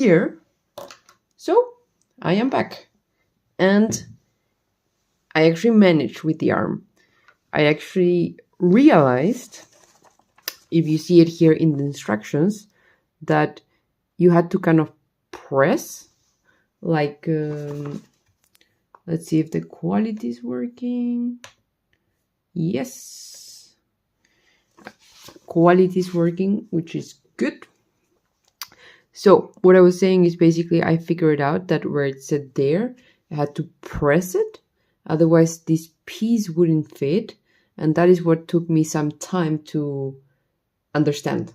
here. So I am back, and I actually managed with the arm. I actually realized, if you see it here in the instructions, that you had to kind of press, like, let's see if the quality is working. Yes, quality is working, which is good. So what I was saying is basically I figured out that where it said there, I had to press it. Otherwise, this piece wouldn't fit. And that is what took me some time to understand.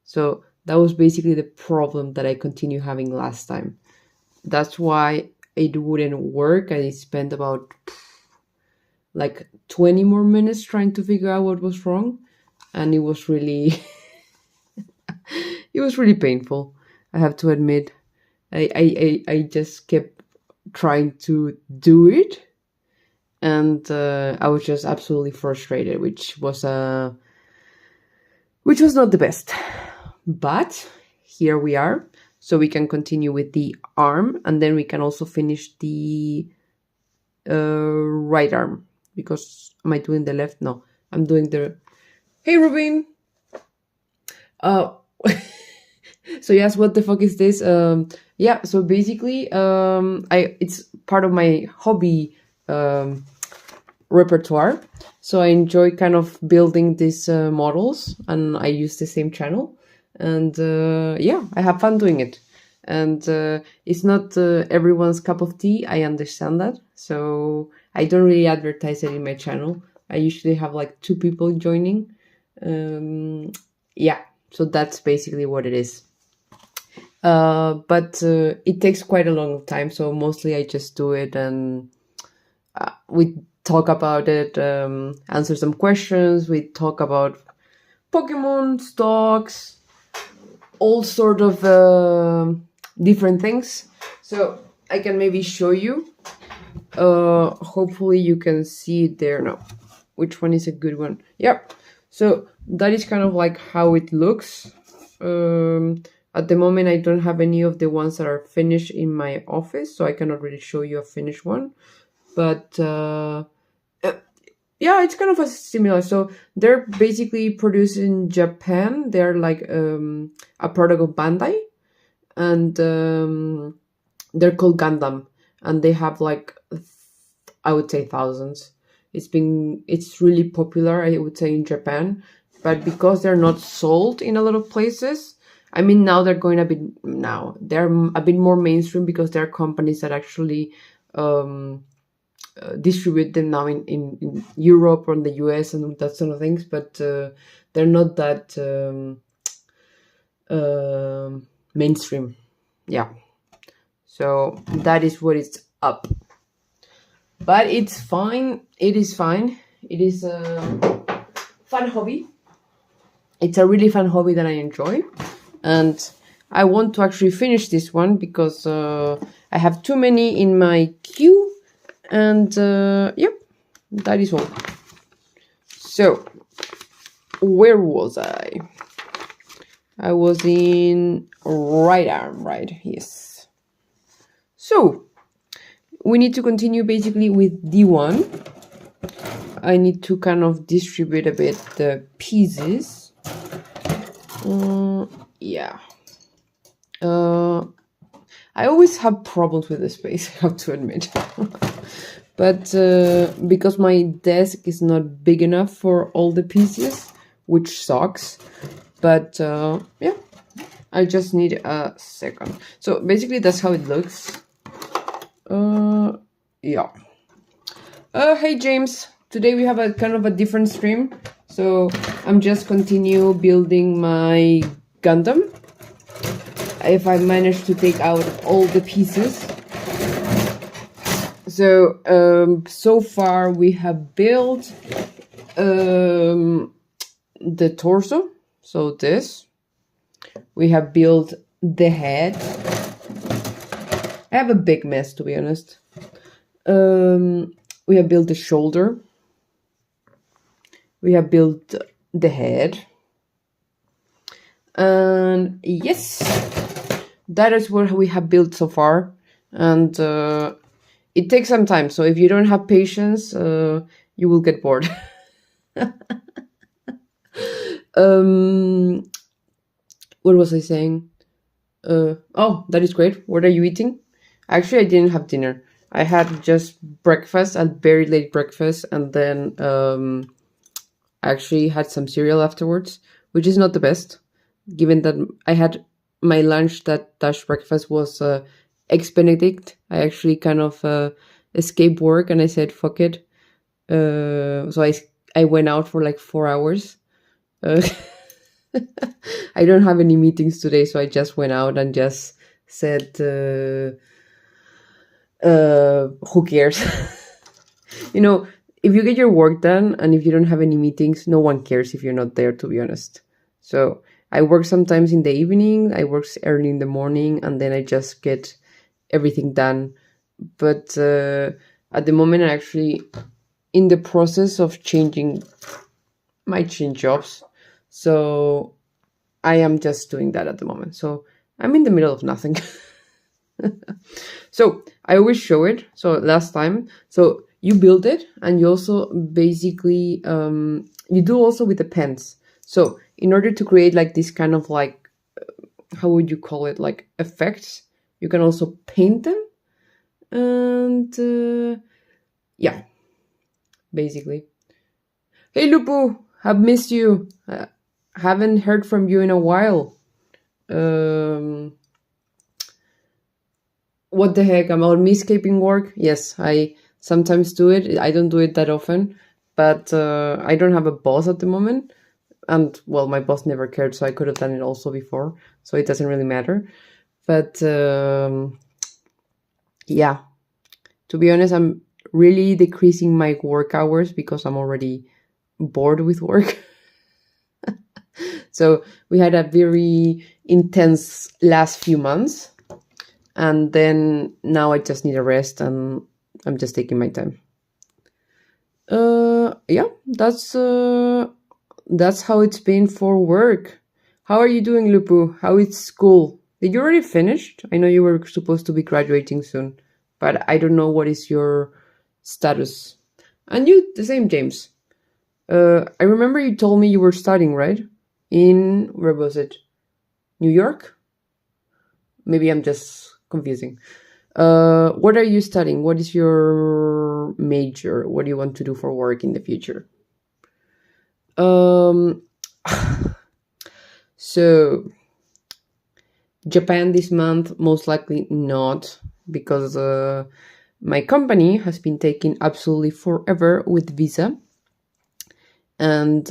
So that was basically the problem that I continue having last time. That's why it wouldn't work. I spent about like 20 more minutes trying to figure out what was wrong. And it was really, it was really painful. I have to admit, I just kept trying to do it. And I was just absolutely frustrated, which was not the best. But here we are. So we can continue with the arm, and then we can also finish the right arm. Because am I doing the left? No, I'm doing the... Hey, Rubin! So yes, what the fuck is this? Yeah, so basically, it's part of my hobby repertoire. So I enjoy kind of building these models, and I use the same channel. And yeah, I have fun doing it. And it's not everyone's cup of tea. I understand that. So I don't really advertise it in my channel. I usually have like 2 people joining. Yeah, so that's basically what it is. But it takes quite a long time. So mostly I just do it, and we talk about it, answer some questions. We talk about Pokemon, stocks, all sort of different things. So I can maybe show you. Hopefully you can see it there now. Which one is a good one? Yep. So that is kind of like how it looks. At the moment, I don't have any of the ones that are finished in my office, so I cannot really show you a finished one. But yeah, it's kind of a similar. So they're basically produced in Japan. They're like a product of Bandai, and they're called Gundam, and they have like, I would say, thousands. It's really popular, I would say, in Japan, but because they're not sold in a lot of places, I mean, now they're a bit more mainstream, because there are companies that actually distribute them now in Europe or in the US and that sort of things, but they're not that mainstream. Yeah. So that is what it's up. But it's fine. It is fine. It is a fun hobby. It's a really fun hobby that I enjoy. And I want to actually finish this one because I have too many in my queue. And yep, that is all. So, where was I? I was in right arm, right? Yes. So, we need to continue basically with D1. I need to kind of distribute a bit the pieces. Yeah. I always have problems with the space, I have to admit. But because my desk is not big enough for all the pieces, which sucks. But yeah, I just need a second. So basically that's how it looks. Yeah. Hey James, today we have a kind of a different stream. So I'm just continue building my Gundam. If I manage to take out all the pieces. So, so far we have built the torso. So this. We have built the head. I have a big mess, to be honest. We have built the shoulder. We have built the head. And yes, that is what we have built so far, and it takes some time. So if you don't have patience, you will get bored. What was I saying? Oh, that is great. What are you eating? Actually, I didn't have dinner. I had just breakfast, a very late breakfast, and then I actually had some cereal afterwards, which is not the best, given that I had my lunch that dash breakfast was eggs Benedict. I actually kind of escaped work and I said, fuck it. So I went out for like 4 hours. I don't have any meetings today, so I just went out and just said, who cares? You know, if you get your work done and if you don't have any meetings, no one cares if you're not there, to be honest. So I work sometimes in the evening, I work early in the morning, and then I just get everything done. But at the moment, I'm actually in the process of might change jobs. So I am just doing that at the moment. So I'm in the middle of nothing. So I always show it. So last time, so you build it and you also basically, you do also with the pens. So in order to create like this kind of like, how would you call it? Like effects, you can also paint them. And yeah, basically. Hey Lupu, have missed you. Haven't heard from you in a while. What the heck? About me escaping work? Yes, I sometimes do it. I don't do it that often, but I don't have a boss at the moment. And well, my boss never cared, so I could have done it also before. So it doesn't really matter. But yeah, to be honest, I'm really decreasing my work hours because I'm already bored with work. So we had a very intense last few months, and then now I just need a rest and I'm just taking my time. Yeah, that's how it's been for work. How are you doing, Lupu? How is school? Did you already finish? I know you were supposed to be graduating soon, but I don't know what is your status. And you, the same, James. I remember you told me you were studying, right? Where was it? New York? Maybe I'm just confusing. What are you studying? What is your major? What do you want to do for work in the future? So Japan this month, most likely not, because my company has been taking absolutely forever with visa. And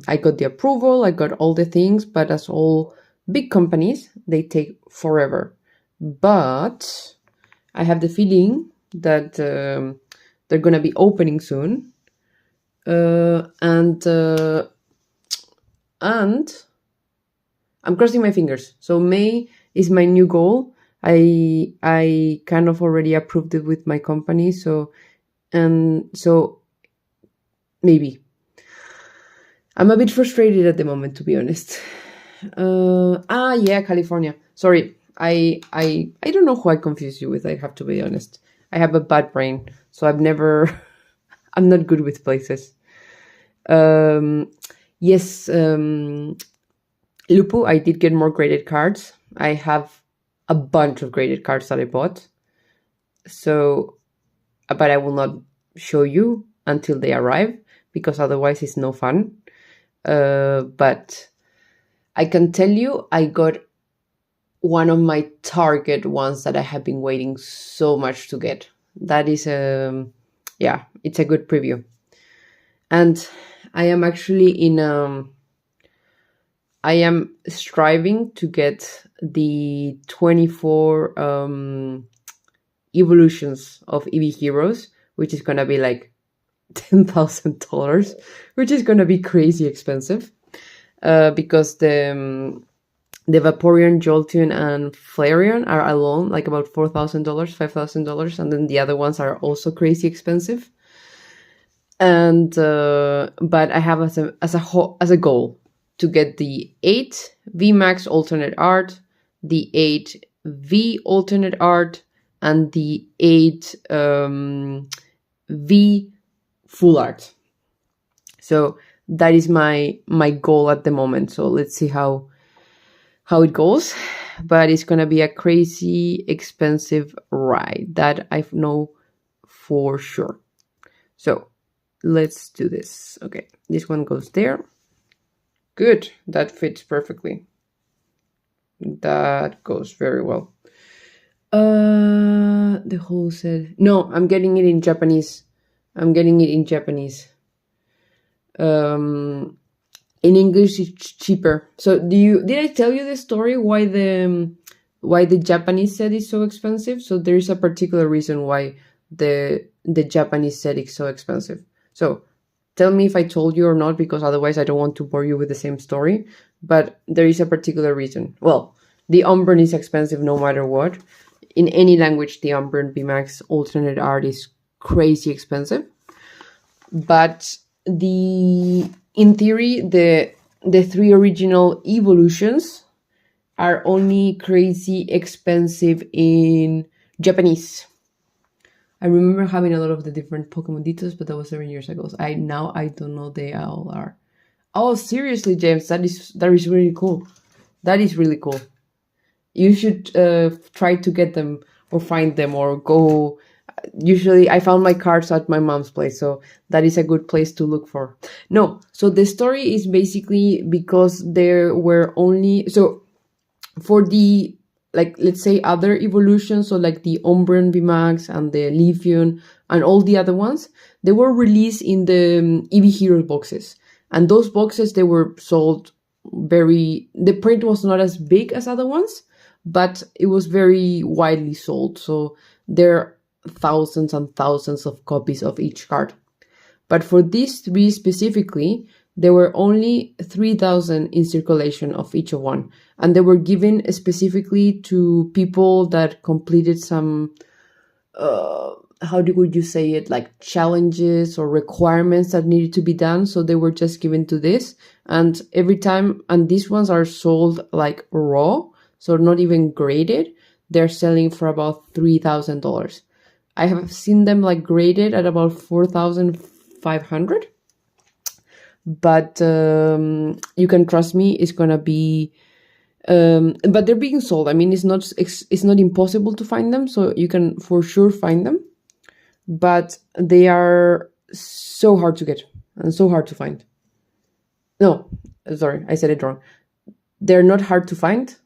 I got the approval, I got all the things, but as all big companies, they take forever. But I have the feeling that they're going to be opening soon. And I'm crossing my fingers. So May is my new goal. I kind of already approved it with my company. So maybe. I'm a bit frustrated at the moment, to be honest. Yeah, California. Sorry, I don't know who I confuse you with. I have to be honest. I have a bad brain, so I'm not good with places. Yes, Lupu, I did get more graded cards. I have a bunch of graded cards that I bought. So, but I will not show you until they arrive, because otherwise it's no fun. But I can tell you I got one of my target ones that I have been waiting so much to get. That is it's a good preview. And I am actually I am striving to get the 24 evolutions of EV Heroes, which is gonna be like $10,000, which is gonna be crazy expensive, because the Vaporeon, Jolteon, and Flareon are alone like about $4,000, $5,000, and then the other ones are also crazy expensive. And but I have as a goal to get the 8 VMAX alternate art, the 8V alternate art, and the 8V full art. So that is my goal at the moment. So let's see how it goes. But it's gonna be a crazy expensive ride, that I know for sure. So let's do this. Okay, this one goes there. Good, that fits perfectly. That goes very well. The whole set. No, I'm getting it in Japanese. In English it's cheaper. So did I tell you the story why the Japanese set is so expensive? So there is a particular reason why the Japanese set is so expensive. So tell me if I told you or not, because otherwise I don't want to bore you with the same story. But there is a particular reason. Well, the Umbran is expensive no matter what. In any language, the Umbran VMAX alternate art is crazy expensive. But in theory, the 3 original evolutions are only crazy expensive in Japanese. I remember having a lot of the different Pokemon details, but that was 7 years ago. I don't know they all are. Oh, seriously, James, that is really cool. That is really cool. You should try to get them or find them or go. Usually I found my cards at my mom's place, so that is a good place to look for. No, so the story is basically because there were only, so for the, like, let's say other evolutions, so like the Umbran VMAX and the Leafeon and all the other ones, they were released in the EV Heroes boxes. And those boxes, they were sold the print was not as big as other ones, but it was very widely sold. So there are thousands and thousands of copies of each card. But for these 3 specifically, there were only 3,000 in circulation of each one. And they were given specifically to people that completed some, how would you say it, like challenges or requirements that needed to be done. So they were just given to this. And every time, and these ones are sold like raw, so not even graded. They're selling for about $3,000. I have seen them like graded at about 4,500. But you can trust me, it's gonna be. But they're being sold. I mean, it's not impossible to find them, so you can for sure find them. But they are so hard to get and so hard to find. No, sorry, I said it wrong. They're not hard to find,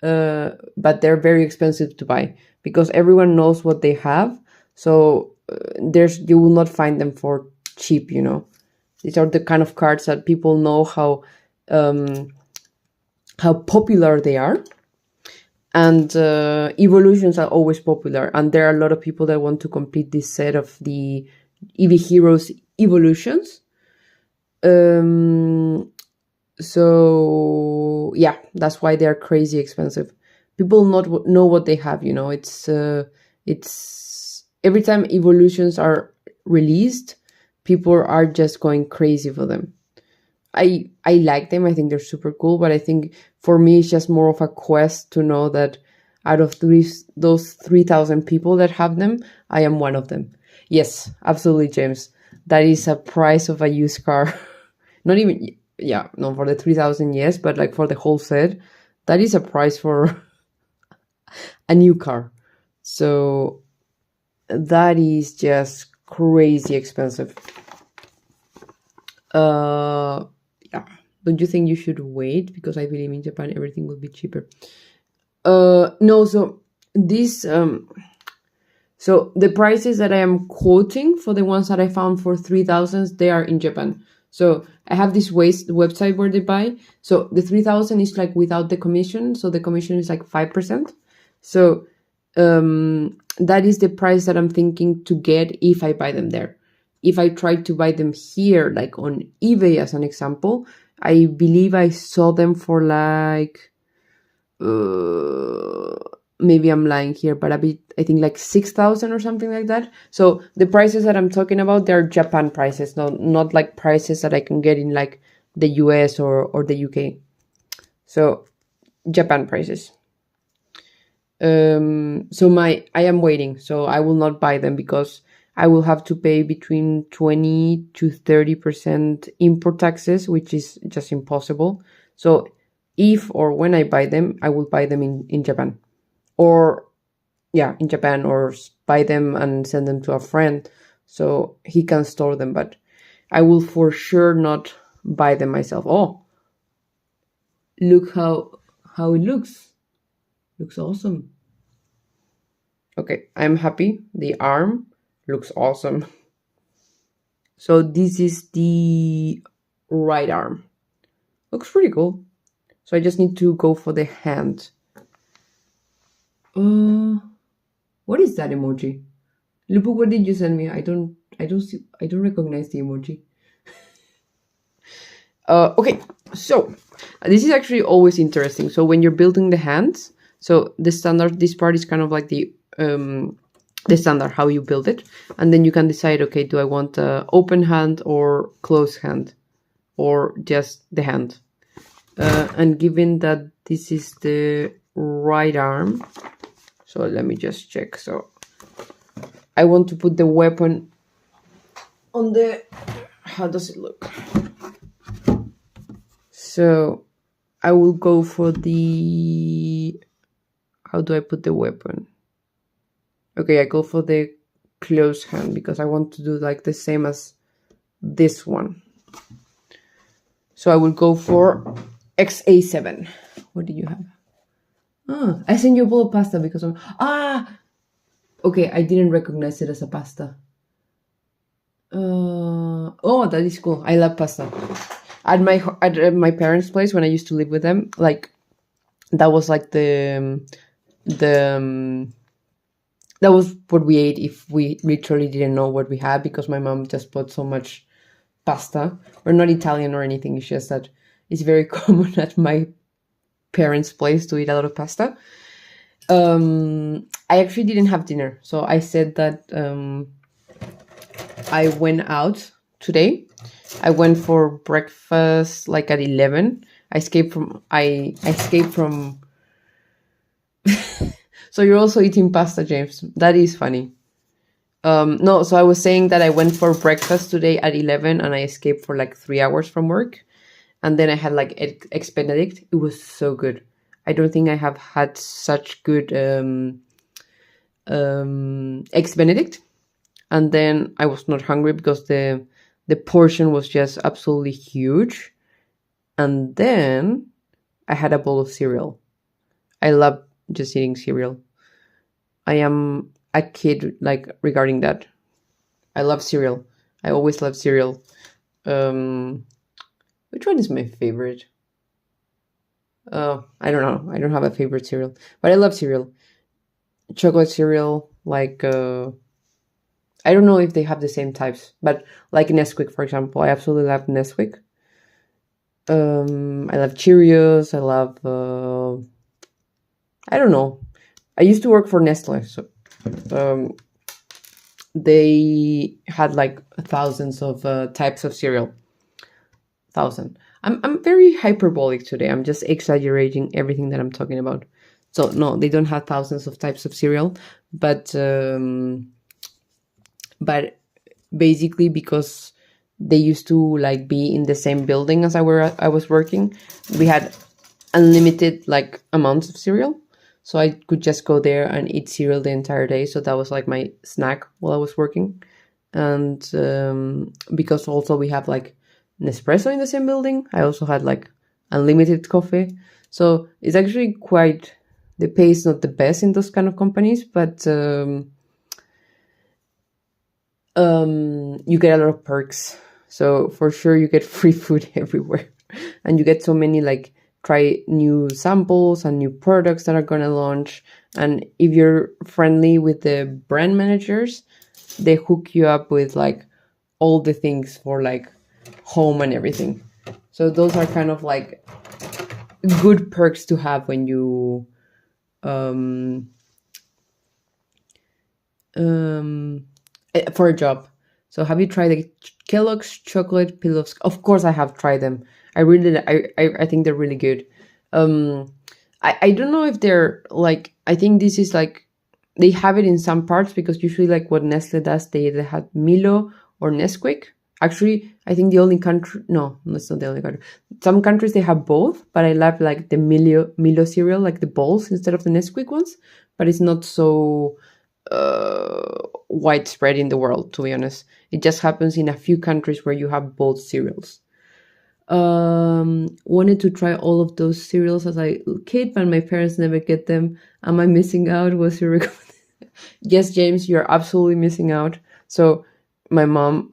but they're very expensive to buy because everyone knows what they have. So you will not find them for cheap, you know. These are the kind of cards that people know how popular they are. And evolutions are always popular. And there are a lot of people that want to complete this set of the EV Heroes evolutions. So yeah, that's why they're crazy expensive. People not know what they have, you know. It's every time evolutions are released, people are just going crazy for them. I like them. I think they're super cool, but I think for me it's just more of a quest to know that out of those 3,000 people that have them, I am one of them. Yes, absolutely, James. That is a price of a used car. Not even, yeah, no, for the 3,000, yes, but like for the whole set, that is a price for a new car. So that is just crazy expensive. Yeah. Don't you think you should wait? Because I believe in Japan everything will be cheaper. No, so this so the prices that I am quoting for the ones that I found for 3,000, they are in Japan. So I have this website where they buy. So the 3,000 is like without the commission. So the commission is like 5%. So that is the price that I'm thinking to get if I buy them there. If I try to buy them here, like on eBay as an example, I believe I saw them for like, maybe I'm lying here, but I think like 6,000 or something like that. So the prices that I'm talking about, they're Japan prices, not like prices that I can get in like the US or the UK. So Japan prices. So I am waiting, so I will not buy them because I will have to pay between 20 to 30% import taxes, which is just impossible. So if or when I buy them, I will buy them in Japan, or yeah, in Japan, or buy them and send them to a friend so he can store them. But I will for sure not buy them myself. Oh, look how it looks. Looks awesome. Okay, I'm happy. The arm looks awesome. So this is the right arm. Looks pretty cool. So I just need to go for the hand. What is that emoji? Lupu, what did you send me? I don't recognize the emoji. Okay, so this is actually always interesting. So when you're building the hands, so the standard, this part is kind of like the standard, how you build it, and then you can decide, okay, do I want a open hand or closed hand, or just the hand? And given that this is the right arm, so let me just check. So I want to put the weapon on the, how does it look? So I will go for the, how do I put the weapon? Okay, I go for the close hand because I want to do like the same as this one. So I will go for XA7. What do you have? Ah, I sent you a bowl of pasta because I'm... Okay, I didn't recognize it as a pasta. Oh, that is cool. I love pasta. At my parents' place when I used to live with them, like that was like that was what we ate if we literally didn't know what we had, because my mom just bought so much pasta. We're not Italian or anything. It's just that it's very common at my parents' place to eat a lot of pasta. I actually didn't have dinner, so I said that I went out today. I went for breakfast like at 11. I escaped from. So you're also eating pasta, James. That is funny. No, so I was saying that I went for breakfast today at 11 and I escaped for like 3 hours from work. And then I had like Eggs Benedict. It was so good. I don't think I have had such good Eggs Benedict. And then I was not hungry because the portion was just absolutely huge. And then I had a bowl of cereal. I love just eating cereal. I am a kid, like, regarding that. I love cereal. I always love cereal. Which one is my favorite? I don't know. I don't have a favorite cereal, but I love cereal. Chocolate cereal, like, I don't know if they have the same types, but like Nesquik, for example. I absolutely love Nesquik. I love Cheerios. I love, I don't know. I used to work for Nestle, so they had like thousands of types of cereal. 1,000. I'm very hyperbolic today. I'm just exaggerating everything that I'm talking about. So no, they don't have thousands of types of cereal, but basically because they used to like be in the same building as I was working, we had unlimited like amounts of cereal. So I could just go there and eat cereal the entire day. So that was like my snack while I was working. And because also we have like Nespresso in the same building, I also had like unlimited coffee. So it's actually quite, the pay is not the best in those kind of companies, but you get a lot of perks. So for sure you get free food everywhere. And you get so many like try new samples and new products that are going to launch. And if you're friendly with the brand managers, they hook you up with like all the things for like home and everything. So those are kind of like good perks to have when you for a job. So have you tried the Kellogg's chocolate pillows? Of course I have tried them. I think they're really good. I don't know if they're like, I think this is like, they have it in some parts, because usually like what Nestle does, they either have Milo or Nesquik. Actually, I think the only country, no, that's not the only country. Some countries they have both, but I love like the Milo cereal, like the balls instead of the Nesquik ones. But it's not so widespread in the world, to be honest. It just happens in a few countries where you have both cereals. Wanted to try all of those cereals as a kid, but my parents never get them. Am I missing out? Was your recommendation? Yes, James, you're absolutely missing out. So my mom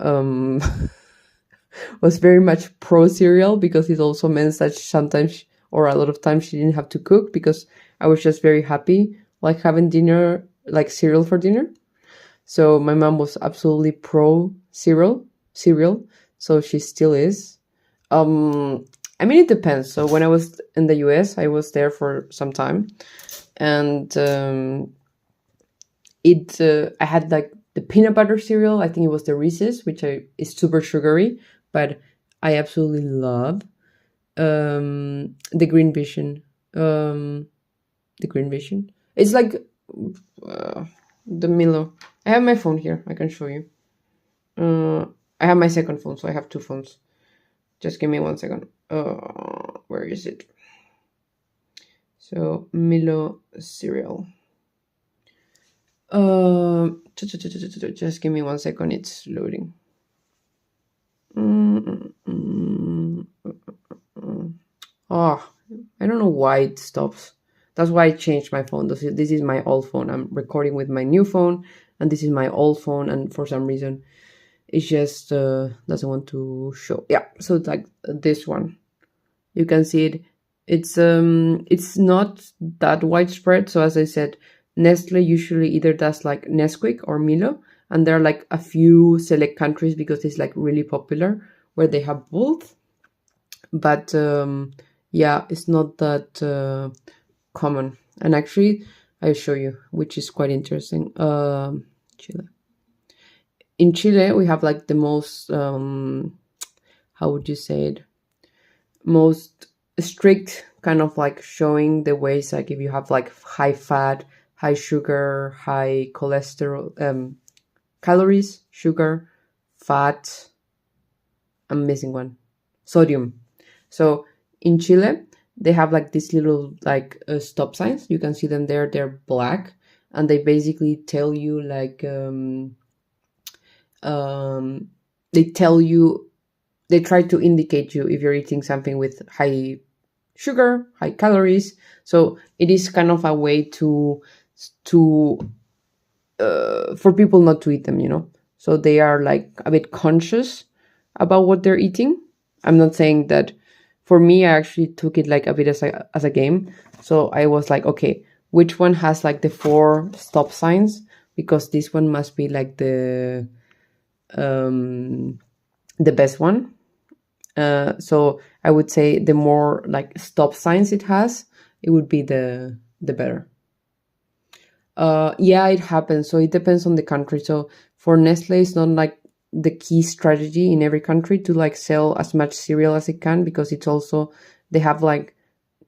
was very much pro cereal, because it also meant that sometimes, or a lot of times, she didn't have to cook, because I was just very happy like having dinner, like cereal for dinner. So my mom was absolutely pro cereal. So she still is. I mean, it depends. So when I was in the US, I was there for some time, and I had like the peanut butter cereal. I think it was the Reese's, which is super sugary, but I absolutely love. The Green Vision. The Green Vision. It's like the Milo. I have my phone here. I can show you. I have my second phone, so I have two phones. Just give me 1 second. Where is it? So Milo cereal. Just give me 1 second. It's loading. Oh, I don't know why it stops. That's why I changed my phone. This is my old phone. I'm recording with my new phone, and this is my old phone. And for some reason, it just doesn't want to show. Yeah, so it's like this one. You can see it. It's not that widespread. So as I said, Nestle usually either does like Nesquik or Milo, and there are like a few select countries, because it's like really popular, where they have both. But yeah, it's not that common. And actually, I'll show you, which is quite interesting. Chile. In Chile, we have like the most, how would you say it? Most strict kind of like showing the ways, like if you have like high fat, high sugar, high cholesterol, calories, sugar, fat, I'm missing one, sodium. So in Chile, they have like these little like stop signs. You can see them there. They're black, and they basically tell you like they try to indicate you if you're eating something with high sugar, high calories. So it is kind of a way to for people not to eat them, you know. So they are like a bit conscious about what they're eating. I'm not saying that. For me, I actually took it like a bit as a game. So I was like, okay, which one has like the 4 stop signs? Because this one must be like the best one. So I would say the more like stop signs it has, it would be the better. Yeah, it happens. So it depends on the country. So for Nestle, it's not like the key strategy in every country to like sell as much cereal as it can, because it's also, they have like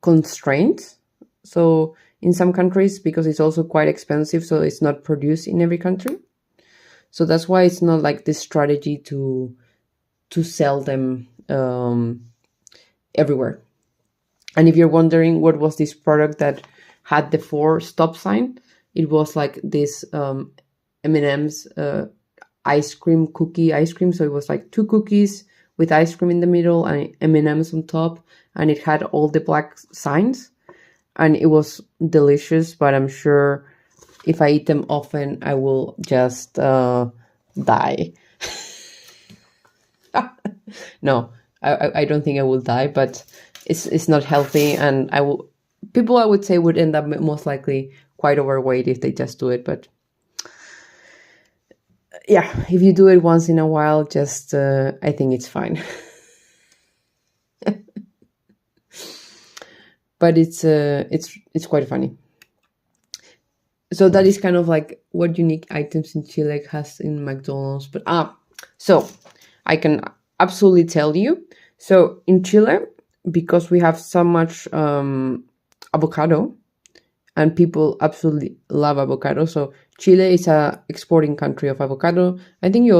constraints. So in some countries, because it's also quite expensive, so it's not produced in every country. So that's why it's not like this strategy to sell them everywhere. And if you're wondering what was this product that had the 4 stop sign, it was like this M&M's cookie ice cream. So it was like 2 cookies with ice cream in the middle and M&M's on top, and it had all the black signs, and it was delicious. But I'm sure if I eat them often, I will just die. No, I don't think I will die, but it's not healthy, and I would say would end up most likely quite overweight if they just do it. But yeah, if you do it once in a while, just I think it's fine. But it's quite funny. So that is kind of like what unique items in Chile has in McDonald's. But so I can absolutely tell you. So in Chile, because we have so much avocado, and people absolutely love avocado. So Chile is a exporting country of avocado. I think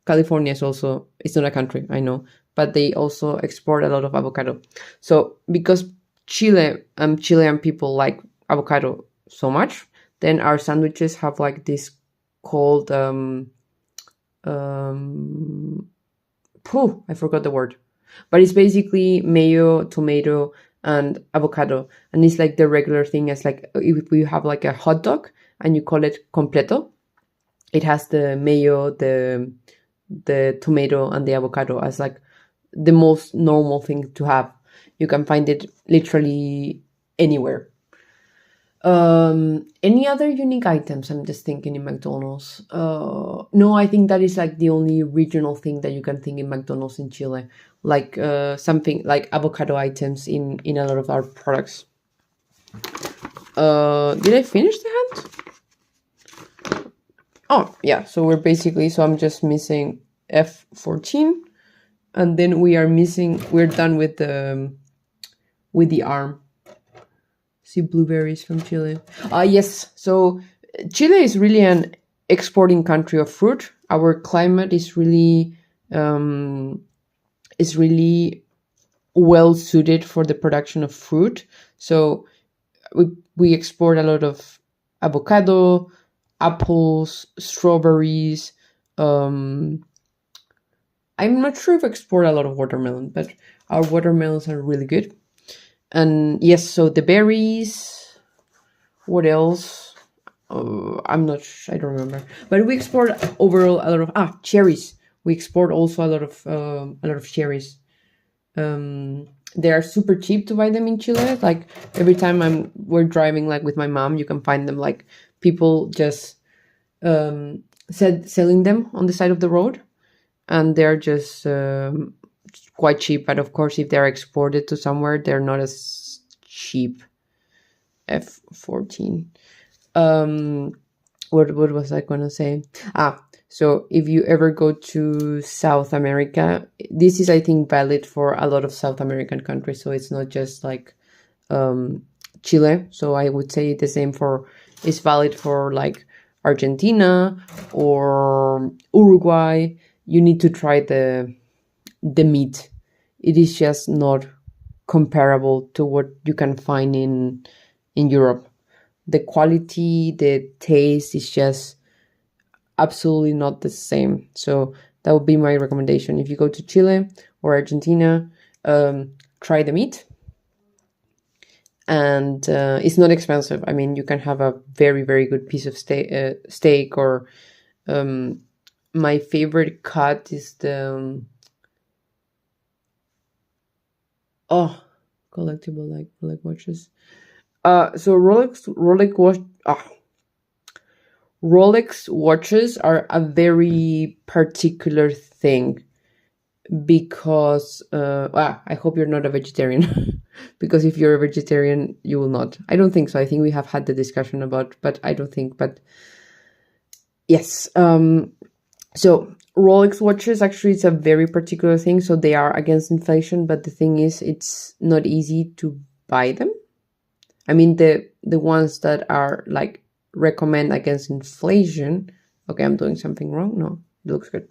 California is also, it's not a country, I know, but they also export a lot of avocado. So because Chilean people like avocado so much, then our sandwiches have like this called I forgot the word, but it's basically mayo, tomato, and avocado, and it's like the regular thing. As like if we have like a hot dog and you call it completo, it has the mayo, the tomato, and the avocado as like the most normal thing to have. You can find it literally anywhere. Any other unique items? I'm just thinking in McDonald's. No, I think that is like the only regional thing that you can think in McDonald's in Chile. Like something like avocado items in a lot of our products. Did I finish the hand? Oh yeah, so I'm just missing F14, and then we're done with the arm. See, blueberries from Chile. Yes. So Chile is really an exporting country of fruit. Our climate is really well suited for the production of fruit. So we export a lot of avocado, apples, strawberries. I'm not sure if we export a lot of watermelon, but our watermelons are really good. And yes, so the berries. What else? I'm not sure, I don't remember. But we export overall a lot of cherries. We export also a lot of cherries. They are super cheap to buy them in Chile. Like every time we're driving like with my mom, you can find them like people just selling them on the side of the road, and they're just quite cheap. But of course, if they're exported to somewhere, they're not as cheap. F14. What was I gonna say? So if you ever go to South America, this is, I think, valid for a lot of South American countries. So it's not just like Chile. So I would say the same it's valid for like Argentina or Uruguay. You need to try the meat. It is just not comparable to what you can find in Europe. The quality, the taste is just absolutely not the same. So that would be my recommendation. If you go to Chile or Argentina, try the meat. And it's not expensive. I mean, you can have a very, very good piece of steak or my favorite cut is the collectible like watches. So Rolex watches are a very particular thing because I hope you're not a vegetarian because if you're a vegetarian, you will not. I don't think so. I think we have had the discussion about, but I don't think. But yes, so Rolex watches actually it's a very particular thing. So they are against inflation, but the thing is, it's not easy to buy them. I mean, the ones that are like recommend against inflation. Okay, I'm doing something wrong. No, it looks good.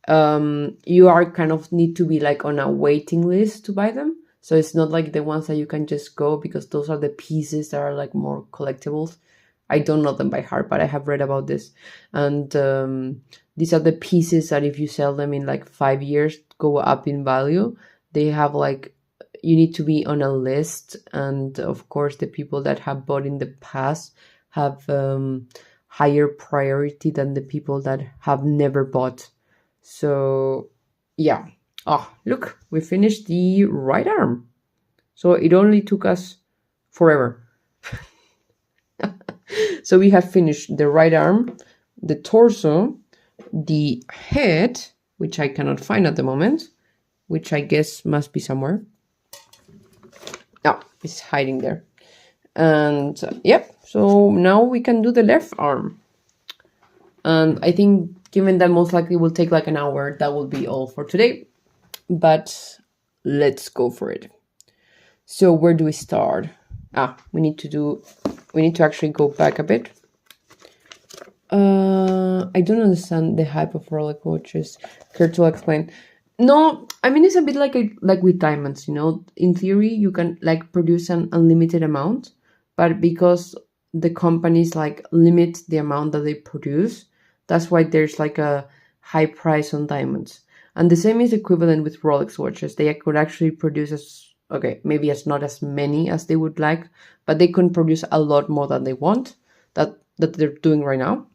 You are kind of need to be like on a waiting list to buy them. So it's not like the ones that you can just go because those are the pieces that are like more collectibles. I don't know them by heart, but I have read about this. And these are the pieces that if you sell them in like 5 years, go up in value. They have like, you need to be on a list. And of course, the people that have bought in the past have higher priority than the people that have never bought. So yeah. Look, we finished the right arm. So it only took us forever. So we have finished the right arm, the torso, the head, which I cannot find at the moment, which I guess must be somewhere. It's hiding there. And yep, so now we can do the left arm. And I think given that most likely will take like an hour, that will be all for today. But let's go for it. So where do we start? we need to actually go back a bit. I don't understand the hype of Rolex watches. Care to explain? No, I mean it's a bit like with diamonds, you know. In theory, you can like produce an unlimited amount, but because the companies like limit the amount that they produce, that's why there's like a high price on diamonds. And the same is equivalent with Rolex watches. They could actually produce maybe as not as many as they would like, but they can produce a lot more than they want that they're doing right now.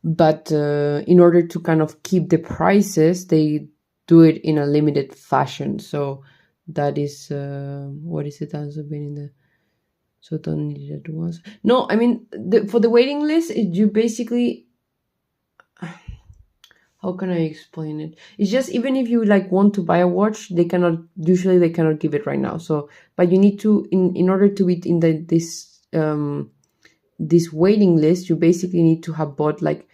But in order to kind of keep the prices, they do it in a limited fashion. So that is what is it also been in the so don't need it at once. No, I mean for the waiting list, you basically, how can I explain it? It's just even if you like want to buy a watch, they cannot give it right now. So but you need to in order to be in this waiting list, you basically need to have bought like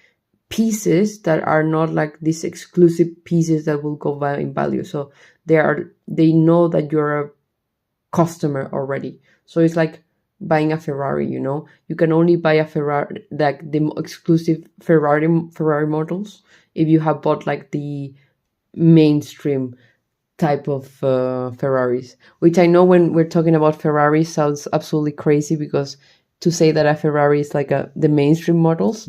pieces that are not like these exclusive pieces that will go in value. So they know that you're a customer already. So it's like buying a Ferrari, you know. You can only buy a Ferrari, like the exclusive Ferrari models, if you have bought like the mainstream type of Ferraris. Which I know when we're talking about Ferrari sounds absolutely crazy, because to say that a Ferrari is like the mainstream models.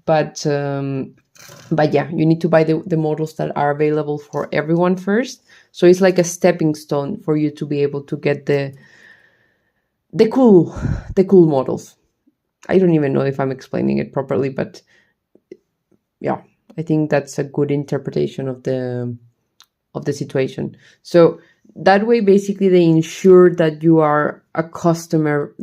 But yeah, you need to buy the models that are available for everyone first. So it's like a stepping stone for you to be able to get the cool models. I don't even know if I'm explaining it properly, but yeah, I think that's a good interpretation of the situation. So that way, basically, they ensure that you are a customer,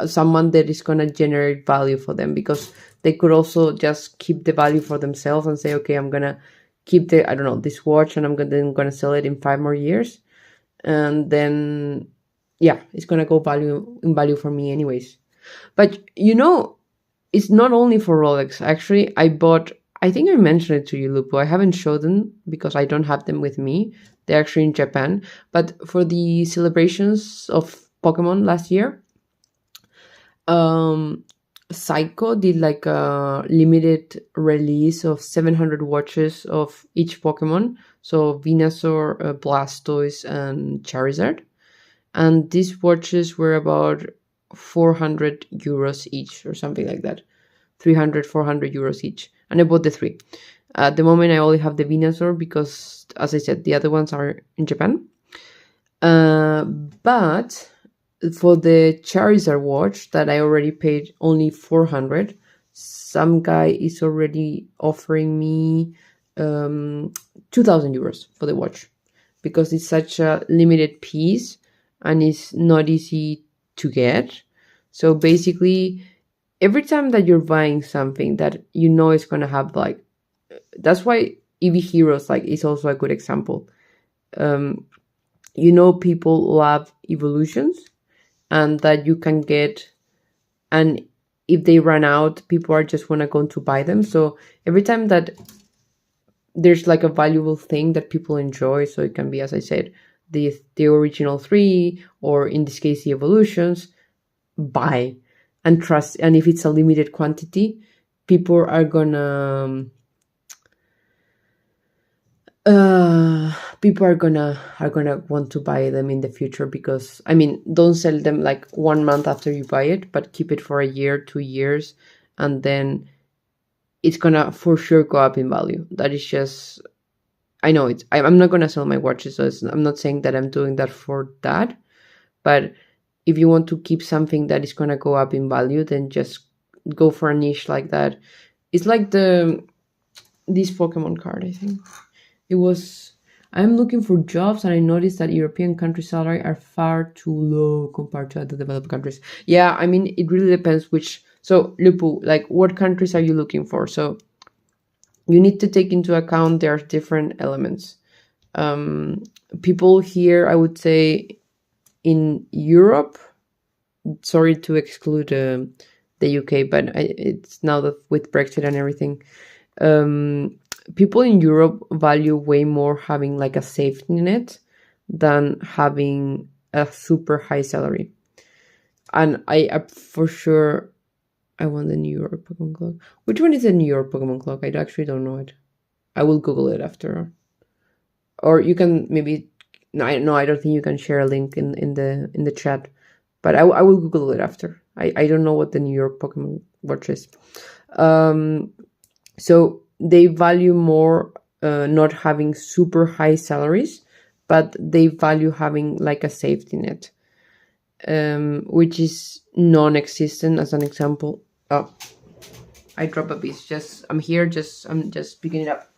someone that is going to generate value for them, because they could also just keep the value for themselves and say, okay, I'm going to keep this watch, and I'm going to sell it in 5 more years. And then, yeah, it's going to go in value for me anyways. But, you know, it's not only for Rolex. Actually, I think I mentioned it to you, Lupo. I haven't showed them because I don't have them with me. They're actually in Japan. But for the celebrations of Pokemon last year, Psycho did like a limited release of 700 watches of each Pokemon. So Venusaur, Blastoise, and Charizard. And these watches were about 400 euros each or something like that. 300, 400 euros each. And I bought the 3. At the moment, I only have the Venusaur because, as I said, the other ones are in Japan. But for the Charizard watch that I already paid only 400, some guy is already offering me 2,000 euros for the watch, because it's such a limited piece and it's not easy to get. So basically, every time that you're buying something that you know is going to have like, that's why EV Heroes like is also a good example. You know, people love evolutions, and that you can get, and if they run out, people are just want to go to buy them. So every time that there's like a valuable thing that people enjoy, so it can be, as I said, the original 3, or in this case the evolutions, buy and trust. And if it's a limited quantity, people are gonna want to buy them in the future, because I mean, don't sell them like 1 month after you buy it, but keep it for a year, 2 years, and then it's gonna for sure go up in value. That is just, I know I'm not gonna sell my watches, so I'm not saying that I'm doing that for that, but if you want to keep something that is gonna go up in value, then just go for a niche like that. It's like this Pokemon card, I think. I'm looking for jobs, and I noticed that European countries' salary are far too low compared to other developed countries. Yeah, I mean, it really depends which. So, Lupu, like, what countries are you looking for? So, you need to take into account there are different elements. People here, I would say, in Europe, sorry to exclude the UK, but it's now that with Brexit and everything, people in Europe value way more having like a safety net than having a super high salary. And for sure I want the New York Pokemon clock. Which one is the New York Pokemon clock? I actually don't know it. I will Google it after. Or you can maybe no, I don't think you can share a link in the chat. But I will Google it after. I don't know what the New York Pokemon watch is. So they value more not having super high salaries, but they value having like a safety net, which is non-existent. As an example, oh, I drop a piece. I'm just picking it up.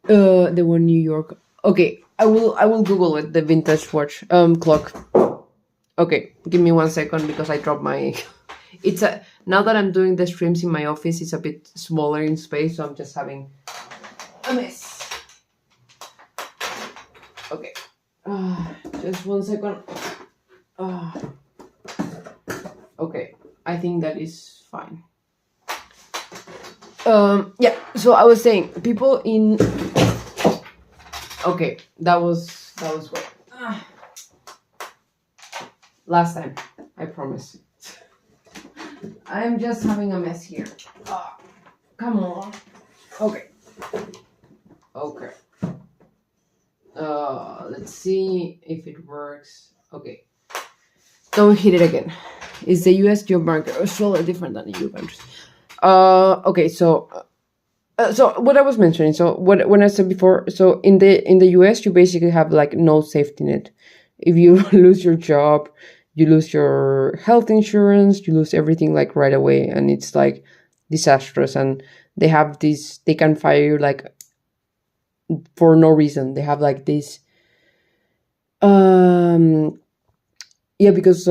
The one New York. Okay, I will Google it. The vintage watch clock. Okay, give me 1 second because I dropped my. It's now that I'm doing the streams in my office, it's a bit smaller in space, so I'm just having a mess. Okay, just 1 second. Okay, I think that is fine. Yeah. So I was saying, people in. Okay, that was what. Last time, I promise. I'm just having a mess here. Come on. Okay. Let's see if it works. Okay. Don't hit it again. Is the US job market Australia different than the EU countries? Okay, so what I was mentioning, when I said before, so in the US you basically have like no safety net. If you lose your job, you lose your health insurance, you lose everything like right away, and it's like disastrous. And they can fire you like for no reason. They have like this because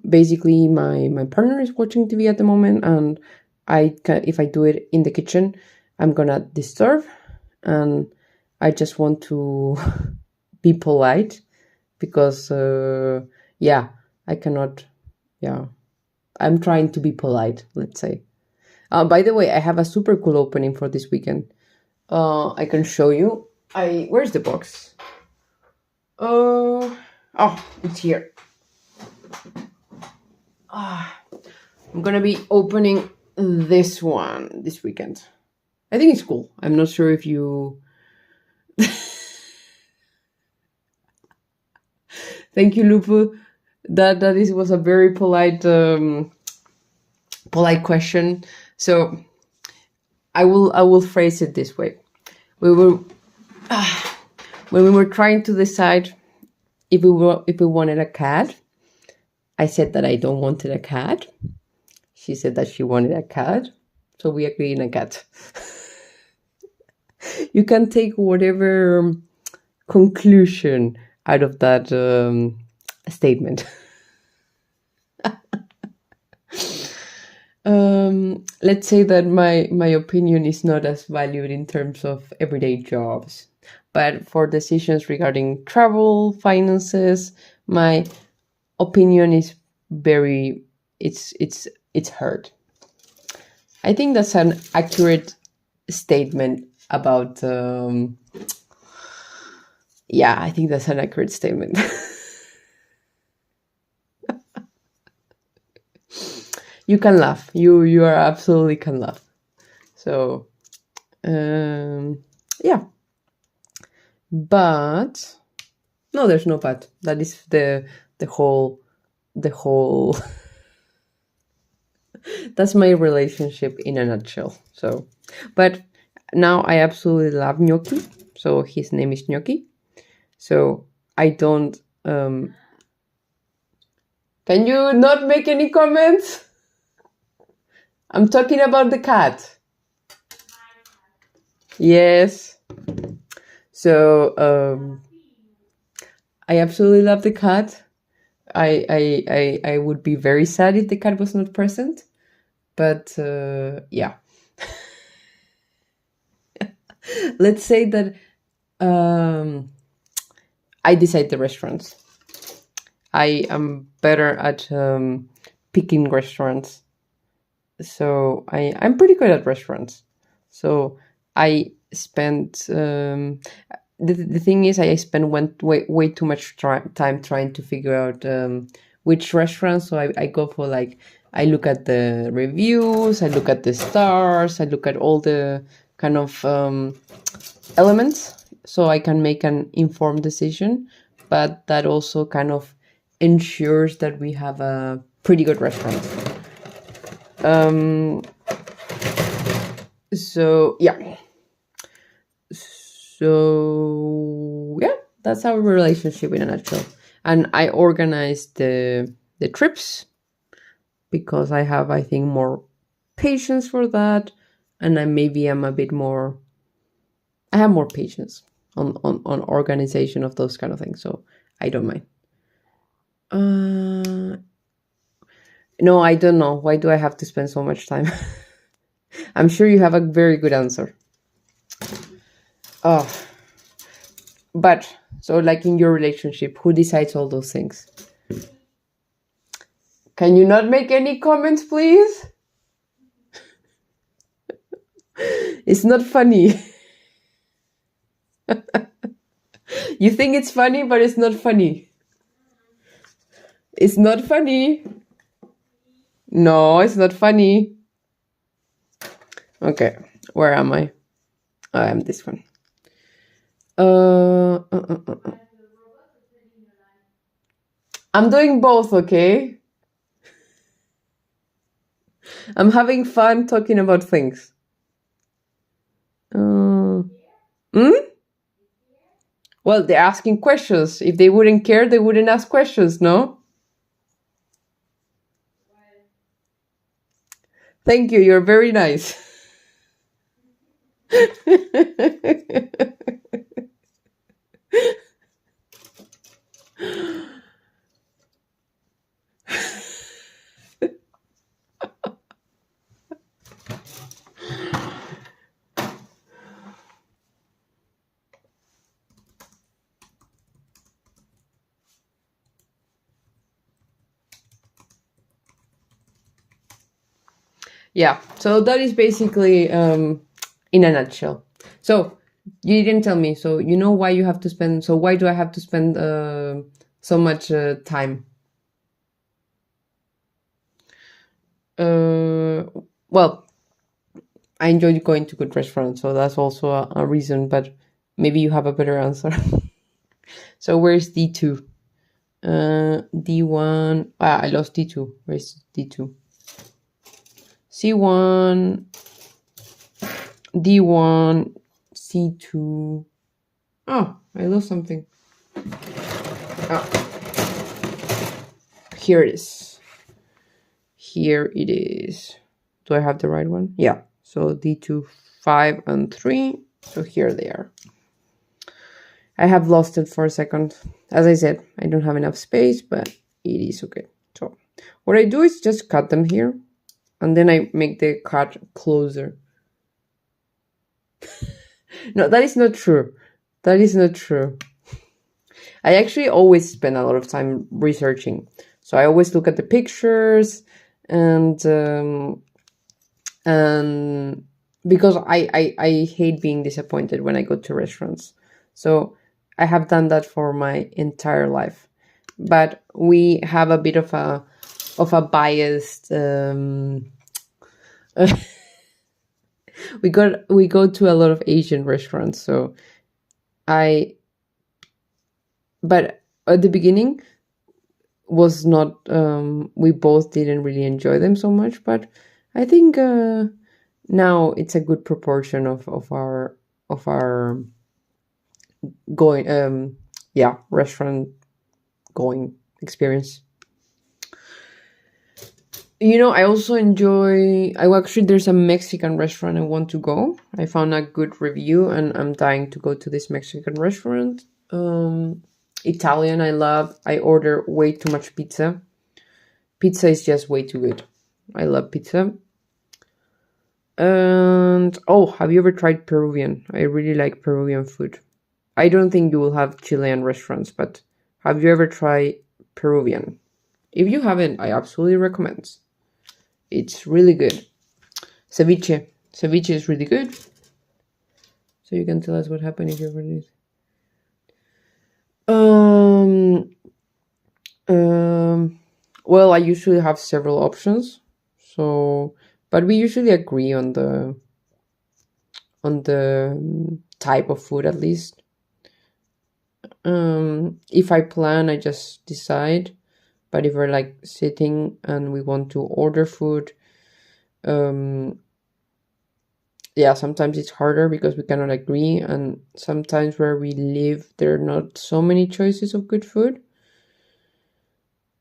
basically my partner is watching TV at the moment, and if I do it in the kitchen, I'm gonna disturb, and I just want to be polite because I cannot. Yeah, I'm trying to be polite. Let's say. By the way, I have a super cool opening for this weekend. I can show you. Where's the box? Oh, it's here. I'm gonna be opening this one this weekend. I think it's cool. I'm not sure if you. Thank you, Lupu. That was a very polite question. So I will phrase it this way. When we were trying to decide if we wanted a cat, I said that I don't wanted a cat. She said that she wanted a cat, so we agreed on a cat. You can take whatever conclusion out of that statement. Let's say that my opinion is not as valued in terms of everyday jobs, but for decisions regarding travel, finances, my opinion is it's heard. I think that's an accurate statement about I think that's an accurate statement. You can laugh. You are absolutely can laugh. So but no, there's no but. That is the whole that's my relationship in a nutshell. So, but now I absolutely love Gnocchi. So his name is Gnocchi. So I don't. Can you not make any comments? I'm talking about the cat. Yes. So I absolutely love the cat. I would be very sad if the cat was not present. But let's say that I decide the restaurants. I am better at picking restaurants. So I'm pretty good at restaurants. So I spent the thing is, I spend way too much time trying to figure out which restaurant. So I go for like, I look at the reviews, I look at the stars, I look at all the kind of elements, so I can make an informed decision. But that also kind of ensures that we have a pretty good restaurant. So yeah. So yeah, that's our relationship in a nutshell. And I organize the trips because I have, I think, more patience for that, and I maybe am a bit more. I have more patience on organization of those kind of things, so I don't mind. No, I don't know. Why do I have to spend so much time? I'm sure you have a very good answer. Oh, but so like in your relationship, who decides all those things? Can you not make any comments, please? It's not funny. You think it's funny, but it's not funny. It's not funny. No, it's not funny. Okay, where am I? I am this one. I'm doing both, okay? I'm having fun talking about things. Well, they're asking questions. If they wouldn't care, they wouldn't ask questions, no? Thank you, you're very nice. Yeah, so that is basically in a nutshell. So you didn't tell me, so you know why you have to spend, so why do I have to spend so much time? Well, I enjoy going to good restaurants, so that's also a reason, but maybe you have a better answer. So where's D2? D1, I lost D2. Where's D2? C1, D1, C2. Oh, I lost something. Oh. Here it is. Here it is. Do I have the right one? Yeah. So D2, 5, and 3. So here they are. I have lost it for a second. As I said, I don't have enough space, but it is okay. So what I do is just cut them here, and then I make the cut closer. No, that is not true. That is not true. I actually always spend a lot of time researching. So I always look at the pictures and because I hate being disappointed when I go to restaurants. So I have done that for my entire life. But we have a bit of a biased we go to a lot of Asian restaurants, so but at the beginning was not we both didn't really enjoy them so much, but I think now it's a good proportion of our going restaurant going experience. You know, I also enjoy, actually there's a Mexican restaurant I want to go. I found a good review and I'm dying to go to this Mexican restaurant. Italian, I order way too much pizza. Pizza is just way too good. I love pizza. And, have you ever tried Peruvian? I really like Peruvian food. I don't think you will have Chilean restaurants, but have you ever tried Peruvian? If you haven't, I absolutely recommend. It's really good. Ceviche. Ceviche is really good. So you can tell us what happened if you ever did. Mm, well, I usually have several options, so but we usually agree on the type of food at least. If I plan, I just decide. But if we're like sitting and we want to order food, um, yeah, sometimes it's harder because we cannot agree, and sometimes where we live, there are not so many choices of good food.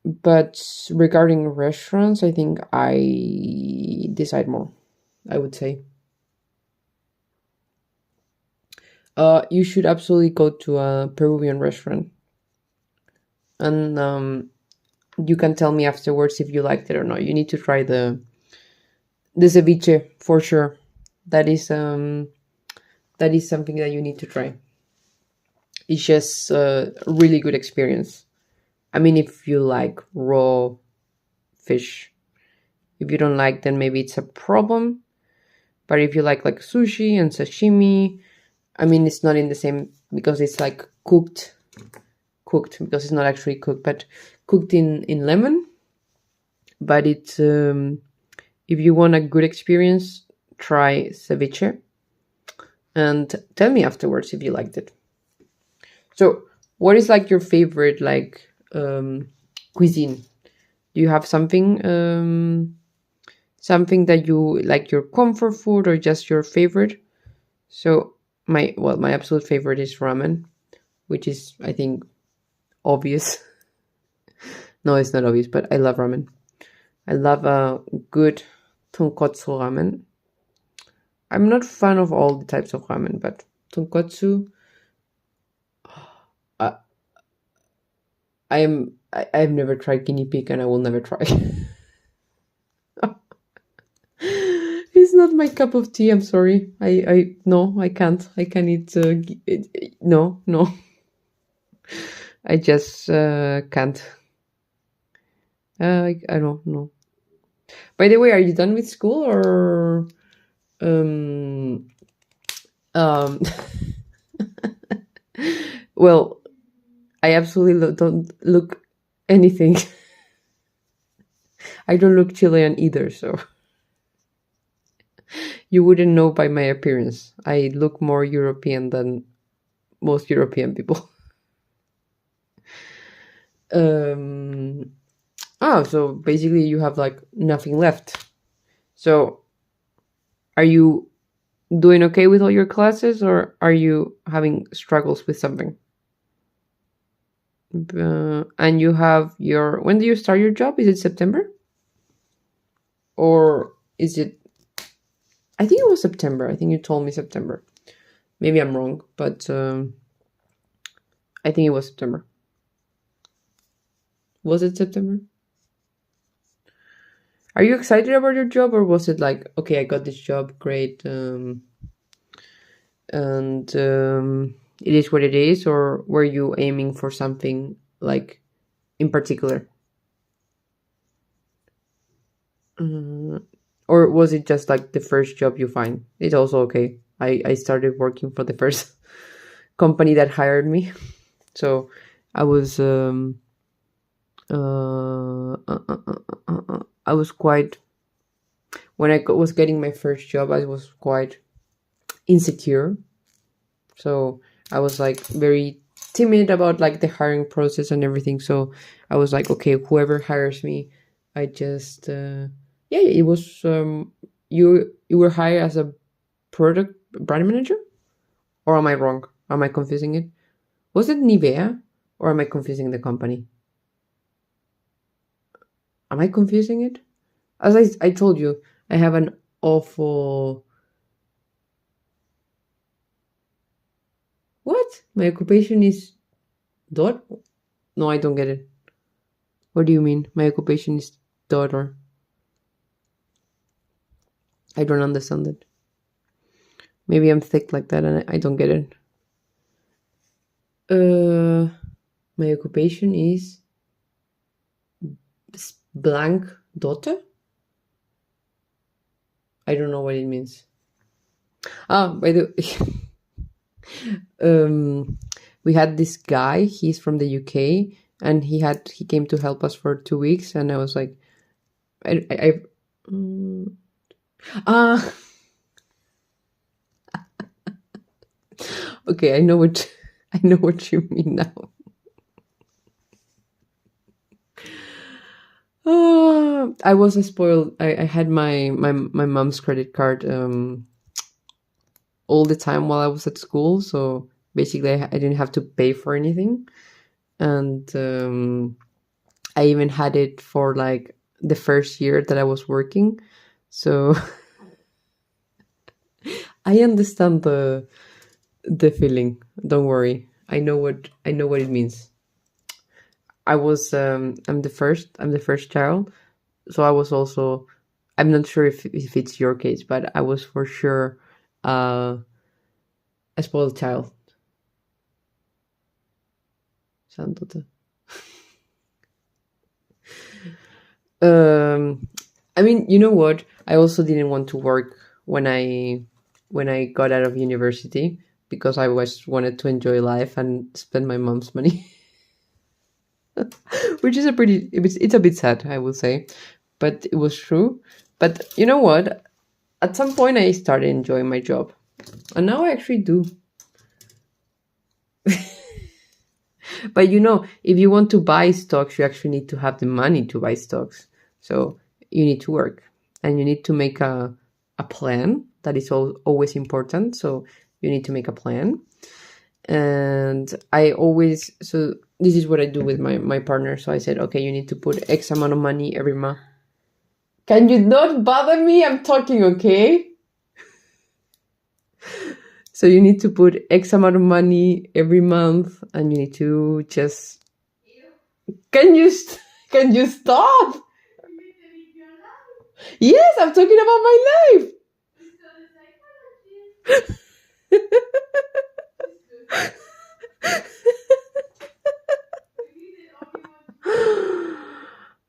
But regarding restaurants, I think I decide more, I would say. You should absolutely go to a Peruvian restaurant, and you can tell me afterwards if you liked it or not. You need to try the ceviche for sure. That is that is something that you need to try. It's just a really good experience. I mean, if you like raw fish, if you don't like, then maybe it's a problem. But if you like sushi and sashimi, I mean, it's not in the same because it's like cooked because it's not actually cooked, but cooked in lemon. But it's if you want a good experience, try ceviche and tell me afterwards if you liked it. So, what is like your favorite cuisine? Do you have something that you like, your comfort food or just your favorite? So my absolute favorite is ramen, which is, I think, obvious. No, it's not obvious, but I love ramen. I love a good tonkotsu ramen. I'm not fan of all the types of ramen, but tonkotsu, uh, I've never tried guinea pig and I will never try. It's not my cup of tea. I'm sorry. I no, I can't. I can eat. No, no. I just can't. I don't know. By the way, are you done with school or um um? Well, I absolutely don't look anything. I don't look Chilean either, so you wouldn't know by my appearance. I look more European than most European people. Um. Oh, so basically you have like nothing left. So are you doing okay with all your classes or are you having struggles with something? And you have your, when do you start your job? Is it September? Or is it, I think it was September. I think you told me September. Maybe I'm wrong, but I think it was September. Was it September? Are you excited about your job or was it like, okay, I got this job, great, and it is what it is, or were you aiming for something like in particular? Or was it just like the first job you find? It's also okay. I started working for the first company that hired me. So I was I was quite, when I was getting my first job, I was quite insecure. So I was like very timid about like the hiring process and everything. So I was like, okay, whoever hires me, I just yeah, it was you were hired as a product brand manager, or am I wrong? Am I confusing it? Was it Nivea, or am I confusing the company? Am I confusing it? As I told you, I have an awful, what? My occupation is dot? No, I don't get it. What do you mean? My occupation is daughter. I don't understand it. Maybe I'm thick like that and I don't get it. My occupation is blank daughter? I don't know what it means. Ah, by the we had this guy. He's from the UK, and he came to help us for 2 weeks, and I was like, I mm, ah okay, I know what I know what you mean now. I wasn't spoiled. I had my mom's credit card all the time while I was at school, so basically I didn't have to pay for anything, and I even had it for like the first year that I was working, so I understand the feeling. Don't worry, I know what it means. I'm the first child, so I was also, I'm not sure if it's your case, but I was for sure uh, a spoiled child. Santote. I mean, you know what? I also didn't want to work when I got out of university because I was wanted to enjoy life and spend my mom's money, which is it's a bit sad, I will say, but it was true. But you know what? At some point, I started enjoying my job, and now I actually do. But you know, if you want to buy stocks, you actually need to have the money to buy stocks. So you need to work, and you need to make a plan. That is always important. So you need to make a plan. And so this is what I do with my partner. So I said, okay, you need to put X amount of money every month. Can you not bother me? I'm talking, okay? So you need to put X amount of money every month, and you need to just. Can you can you stop? Yes, I'm talking about my life.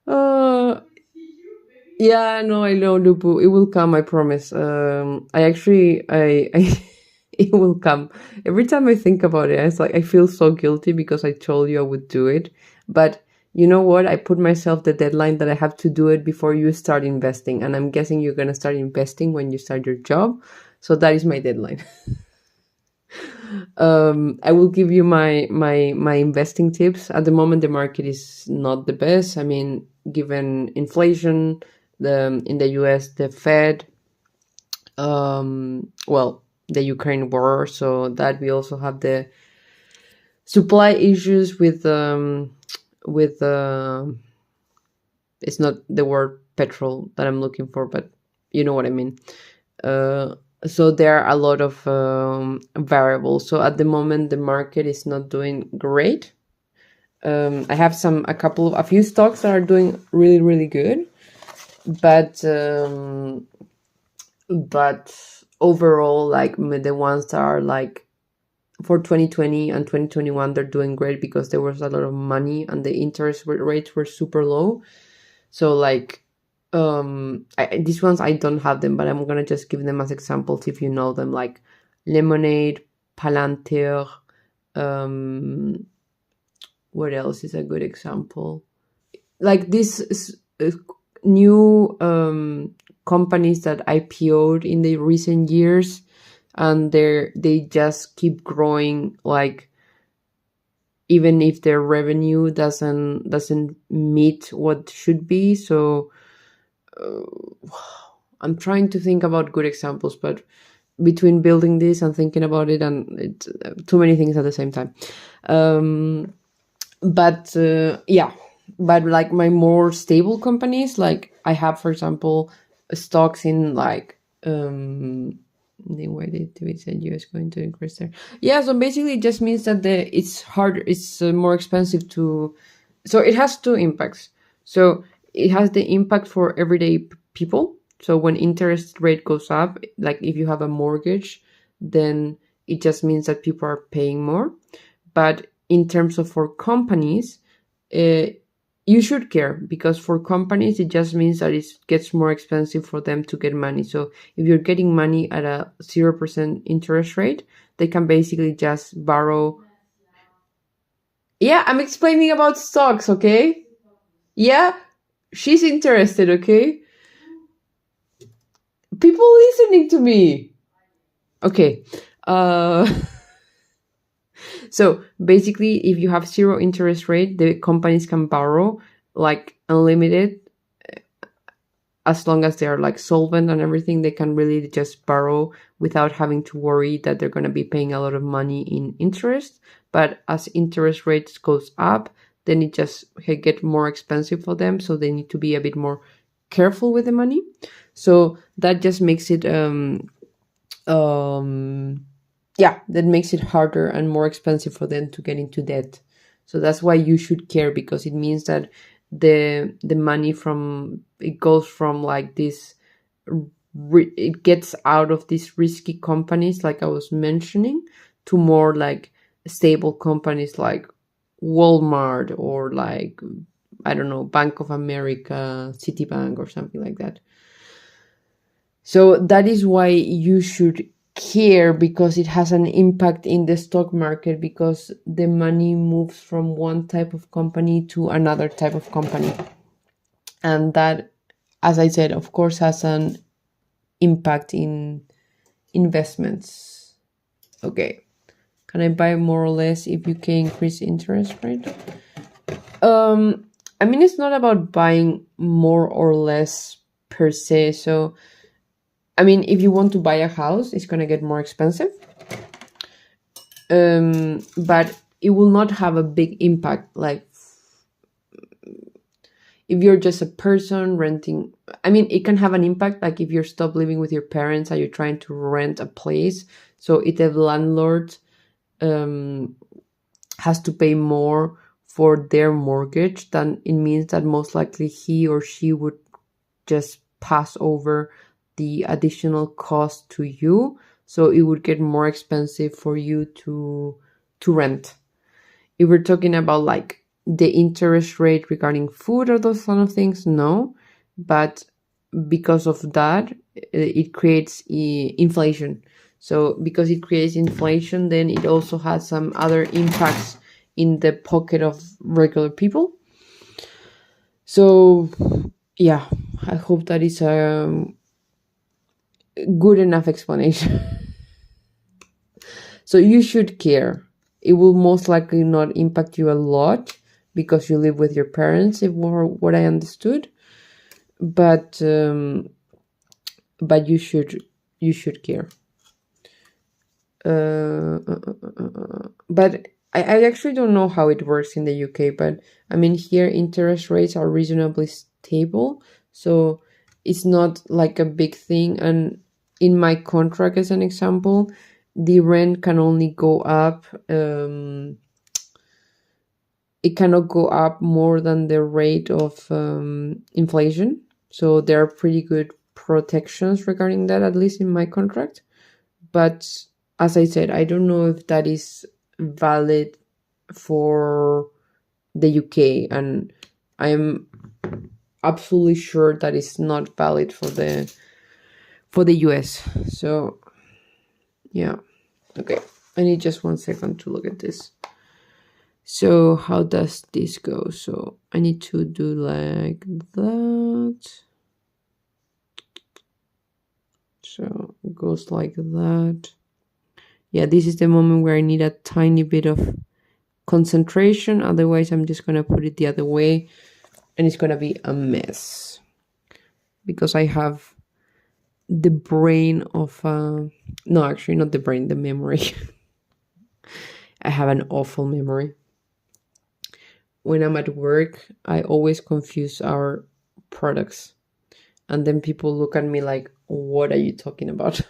uh, yeah, no, I know, Lupu. It will come, I promise. I it will come. Every time I think about it, it's like I feel so guilty because I told you I would do it. But you know what? I put myself the deadline that I have to do it before you start investing. And I'm guessing you're going to start investing when you start your job. So that is my deadline. I will give you my investing tips. At the moment, the market is not the best. I mean, given inflation, in the US, the Fed, the Ukraine war, so that we also have the supply issues with it's not the word petrol that I'm looking for, but you know what I mean. So there are a lot of variables. So at the moment, the market is not doing great. I have a few stocks that are doing really, really good, but overall, like the ones that are like for 2020 and 2021, they're doing great because there was a lot of money and the interest rates were super low. So like these ones I don't have them, but I'm gonna just give them as examples if you know them, like Lemonade, Palantir. What else is a good example? Like this new companies that IPO'd in the recent years, and they just keep growing, like even if their revenue doesn't meet what should be. So I'm trying to think about good examples, but between building this and thinking about it, and it's too many things at the same time. But like my more stable companies, like I have, for example, stocks in like the way they said US going to increase there. Yeah, so basically it just means that it's more expensive to. So it has two impacts. So it has the impact for everyday people. So when interest rate goes up, like if you have a mortgage, then it just means that people are paying more. But in terms of for companies, you should care, because for companies, it just means that it gets more expensive for them to get money. So if you're getting money at a 0% interest rate, they can basically just borrow Yeah, I'm explaining about stocks, okay? Yeah, she's interested, okay? People listening to me. Okay. Uh so basically if you have zero interest rate, the companies can borrow like unlimited as long as they're like solvent and everything. They can really just borrow without having to worry that they're going to be paying a lot of money in interest. But as interest rates goes up, then it just get more expensive for them, so they need to be a bit more careful with the money. So that just makes it um yeah, that makes it harder and more expensive for them to get into debt. So that's why you should care, because it means that the money from it goes from like this it gets out of these risky companies like I was mentioning to more like stable companies like Walmart or like, I don't know, Bank of America, Citibank or something like that. So that is why you should care, because it has an impact in the stock market, because the money moves from one type of company to another type of company. And that, as I said, of course, has an impact in investments. Okay. Can I buy more or less if UK increase interest rate? I mean, it's not about buying more or less per se. So I mean, if you want to buy a house, it's gonna get more expensive. But it will not have a big impact. Like if you're just a person renting, I mean, it can have an impact. Like if you're stop living with your parents and you're trying to rent a place, so if the landlord has to pay more for their mortgage, then it means that most likely he or she would just pass over the additional cost to you, so it would get more expensive for you to rent. If we're talking about like the interest rate regarding food or those kind of things, no. But because of that, it creates inflation. So because it creates inflation, then it also has some other impacts in the pocket of regular people. So yeah, I hope that is a good enough explanation. So you should care. It will most likely not impact you a lot because you live with your parents, if what I understood. But you should care. But I actually don't know how it works in the UK. But I mean, here interest rates are reasonably stable, so it's not like a big thing. And in my contract, as an example, the rent can only go up. It cannot go up more than the rate of inflation. So there are pretty good protections regarding that, at least in my contract. But as I said, I don't know if that is valid for the UK, and I'm absolutely sure that it's not valid for the US. So yeah, okay. I need just 1 second to look at this. So how does this go? So I need to do like that. So it goes like that. Yeah, this is the moment where I need a tiny bit of concentration. Otherwise, I'm just going to put it the other way and it's going to be a mess. Because I have the brain of... no, actually not the brain, the memory. I have an awful memory. When I'm at work, I always confuse our products. And then people look at me like, what are you talking about?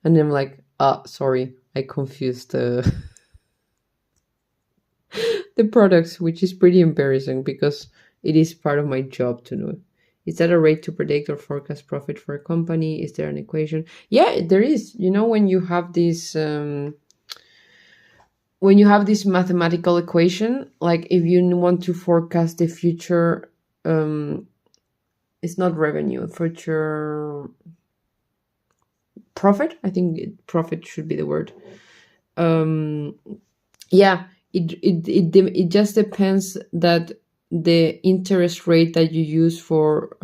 And I'm like, sorry, I confused the products, which is pretty embarrassing because it is part of my job to know. Is that a rate to predict or forecast profit for a company? Is there an equation? Yeah, there is. You know, when you have this mathematical equation, like if you want to forecast the future, it's not revenue, future profit. I think profit should be the word. Yeah, it just depends that the interest rate that you use for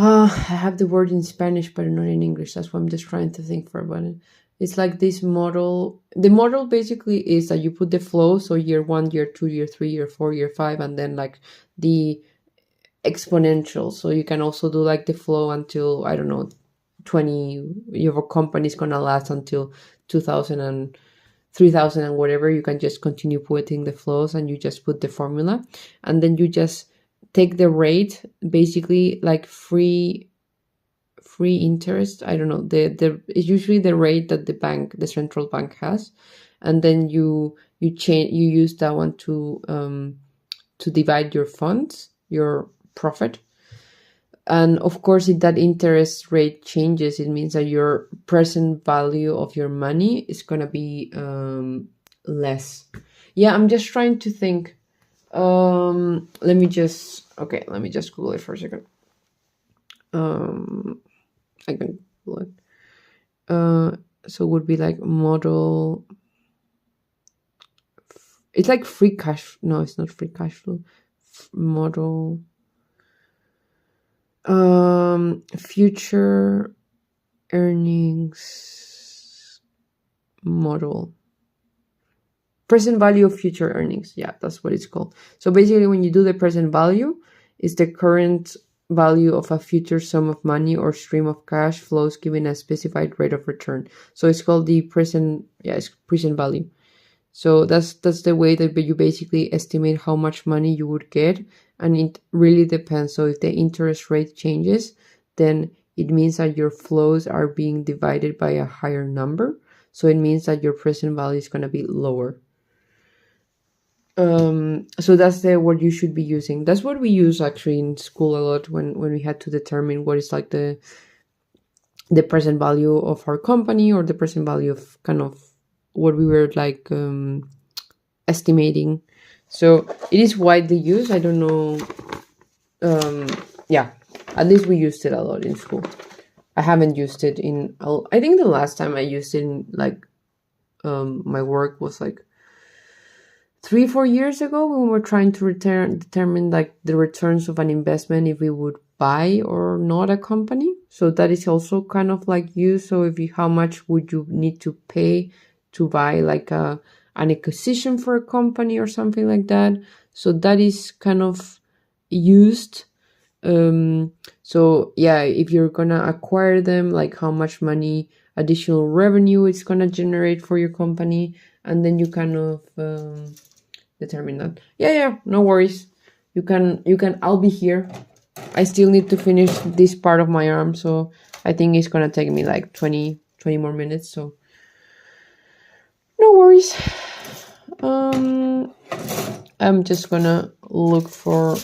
I have the word in Spanish but not in English. That's why I'm just trying to think for about it. It's like this model. The model basically is that you put the flow, so year 1, year 2, year 3, year 4, year 5, and then like the exponential. So you can also do like the flow until, I don't know, 20, your company is gonna last until 2000 and 3000 and whatever. You can just continue putting the flows and you just put the formula, and then you just take the rate, basically like free interest. I don't know, it's usually the rate that the central bank has, and then you use that one to divide your funds, your profit. And of course, if that interest rate changes, it means that your present value of your money is gonna be less. Yeah, I'm just trying to think. Let me just Google it for a second. I can Google it. So it would be like model. It's like free cash. No, it's not free cash flow. Model. Future earnings model. Present value of future earnings. Yeah, that's what it's called. So basically, when you do the present value, it's the current value of a future sum of money or stream of cash flows given a specified rate of return. So it's called the present. Yeah, it's present value. So that's the way that you basically estimate how much money you would get, and it really depends. So if the interest rate changes, then it means that your flows are being divided by a higher number. So it means that your present value is going to be lower. So that's what you should be using. That's what we use actually in school a lot when we had to determine what is like the present value of our company, or the present value of kind of what we were like estimating. So it is widely used. I don't know. Yeah, at least we used it a lot in school. I haven't used it in. I think the last time I used it in like my work was like 3-4 years ago, when we were trying to determine like the returns of an investment, if we would buy or not a company. So that is also kind of like used. So how much would you need to pay to buy like an acquisition for a company or something like that. So that is kind of used. So yeah, if you're gonna acquire them, like how much money, additional revenue it's gonna generate for your company, and then you kind of determine that. Yeah, no worries. You can. I'll be here. I still need to finish this part of my arm, so I think it's gonna take me like 20 more minutes. So no worries. I'm just gonna look for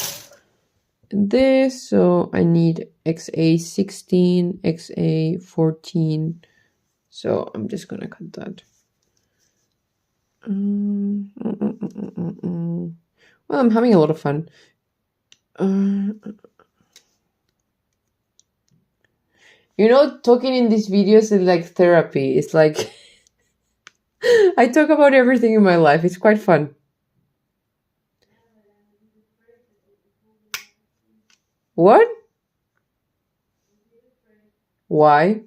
this. So I need XA16, XA14. So I'm just gonna cut that. Well, I'm having a lot of fun. Talking in these videos is like therapy. It's like I talk about everything in my life. It's quite fun. What? Why?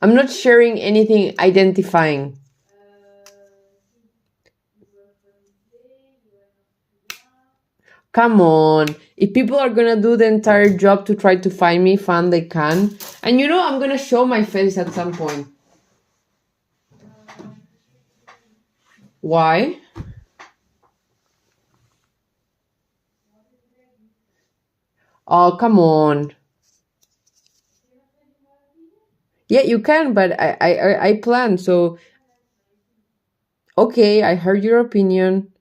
I'm not sharing anything identifying. Come on. If people are gonna do the entire job to try to find me, fine, they can. And I'm gonna show my face at some point. Why? Oh, come on. Yeah, you can, but I plan. So, okay, I heard your opinion.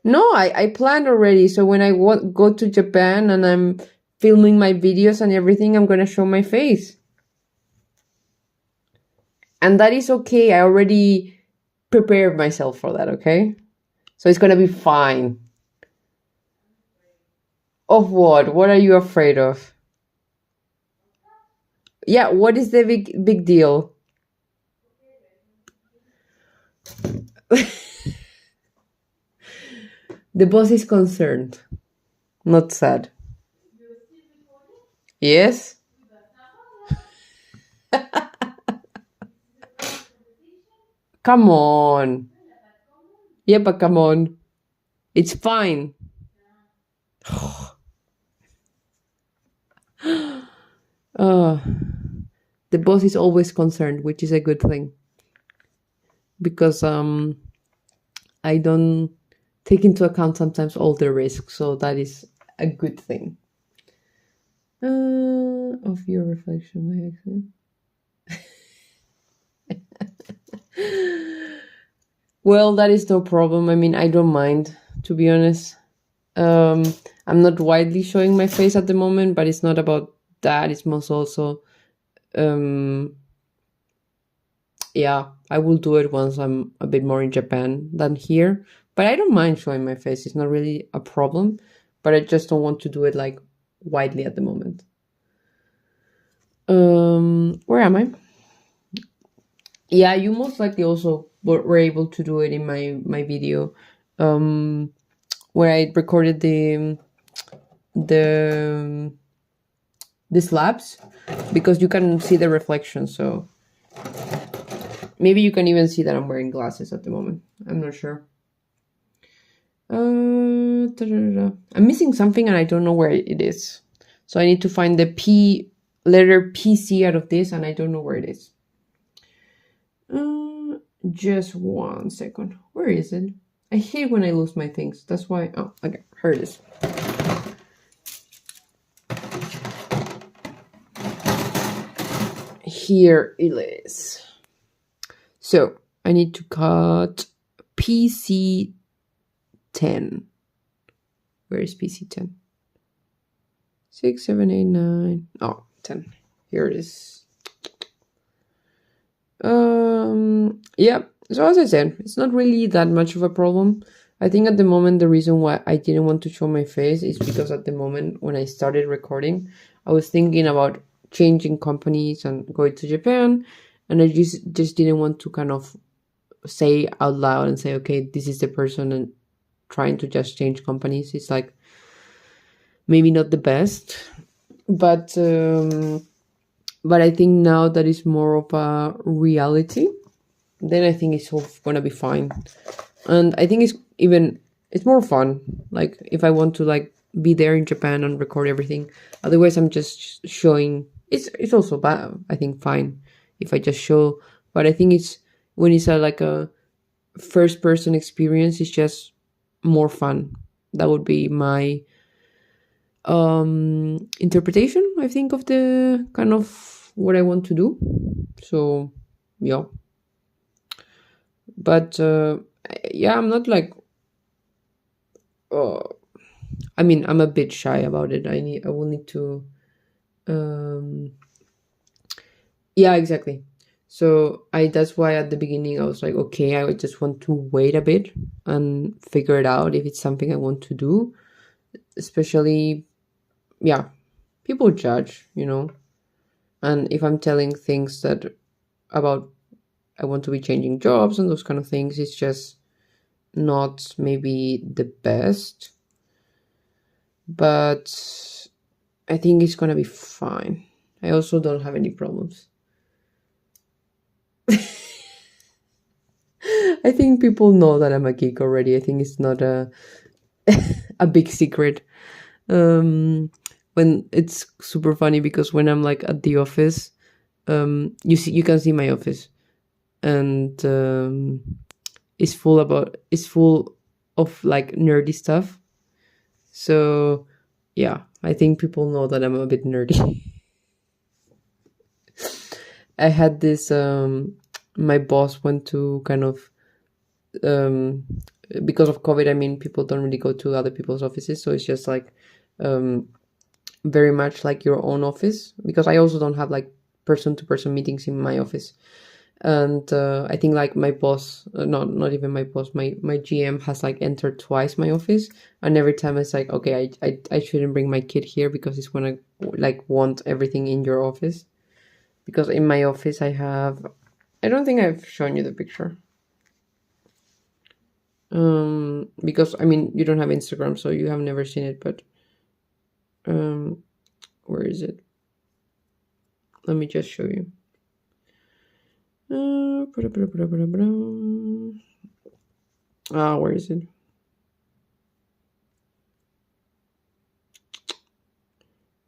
No, I planned already. So when I go to Japan and I'm filming my videos and everything, I'm gonna show my face. And that is okay. I already prepared myself for that, okay? So it's gonna be fine. Of what? What are you afraid of? Yeah, what is the big deal? The boss is concerned, not sad. Yes? Come on. Yeah, but come on. It's fine. Uh, the boss is always concerned, which is a good thing. Because I don't take into account sometimes all the risks, so that is a good thing. Of your reflection by accident. Well, that is no problem. I mean, I don't mind, to be honest. I'm not widely showing my face at the moment, but it's not about that. It's most also, yeah, I will do it once I'm a bit more in Japan than here. But I don't mind showing my face. It's not really a problem, but I just don't want to do it like widely at the moment. Where am I? Yeah, you most likely also were able to do it in my video, where I recorded the slabs, because you can see the reflection. So maybe you can even see that I'm wearing glasses at the moment. I'm not sure. I'm missing something and I don't know where it is. So I need to find the letter PC out of this, and I don't know where it is. Just 1 second. Where is it? I hate when I lose my things. That's why. Oh, okay. Here it is. Here it is. So I need to cut PC 10. Where is PC 10? 6, 7, 8, 9. Oh, 10. Here it is. Yeah. So as I said, it's not really that much of a problem. I think at the moment the reason why I didn't want to show my face is because at the moment when I started recording, I was thinking about changing companies and going to Japan, and I just didn't want to kind of say out loud and say, okay, this is the person, and trying to just change companies. It's like maybe not the best, but I think now that is more of a reality, then I think it's all gonna be fine. And I think it's more fun. Like if I want to like be there in Japan and record everything. Otherwise I'm just showing. It's also bad. I think fine if I just show. But I think it's when it's like a first person experience, it's just more fun. That would be my interpretation, I think, of the kind of what I want to do. So yeah. But yeah, I'm not like I mean, I'm a bit shy about it. I will need to yeah, exactly. So that's why at the beginning I was like, okay, I would just want to wait a bit and figure it out if it's something I want to do. Especially, yeah, people judge, and if I'm telling things that about I want to be changing jobs and those kind of things, it's just not maybe the best. But I think it's gonna be fine. I also don't have any problems. I think people know that I'm a geek already. I think it's not a a big secret. When it's super funny because when I'm like at the office, you can see my office, and it's full of like nerdy stuff. So yeah, I think people know that I'm a bit nerdy. I had this my boss went to kind of because of COVID, I mean, people don't really go to other people's offices, so it's just like very much like your own office, because I also don't have like person-to-person meetings in my office. And I think like my boss, not even my boss, my GM has like entered twice my office, and every time it's like, okay, I shouldn't bring my kid here because it's gonna like want everything in your office. because in my office I have, I don't think I've shown you the picture. Because I mean, you don't have Instagram, so you have never seen it, but where is it? Let me just show you. Where is it?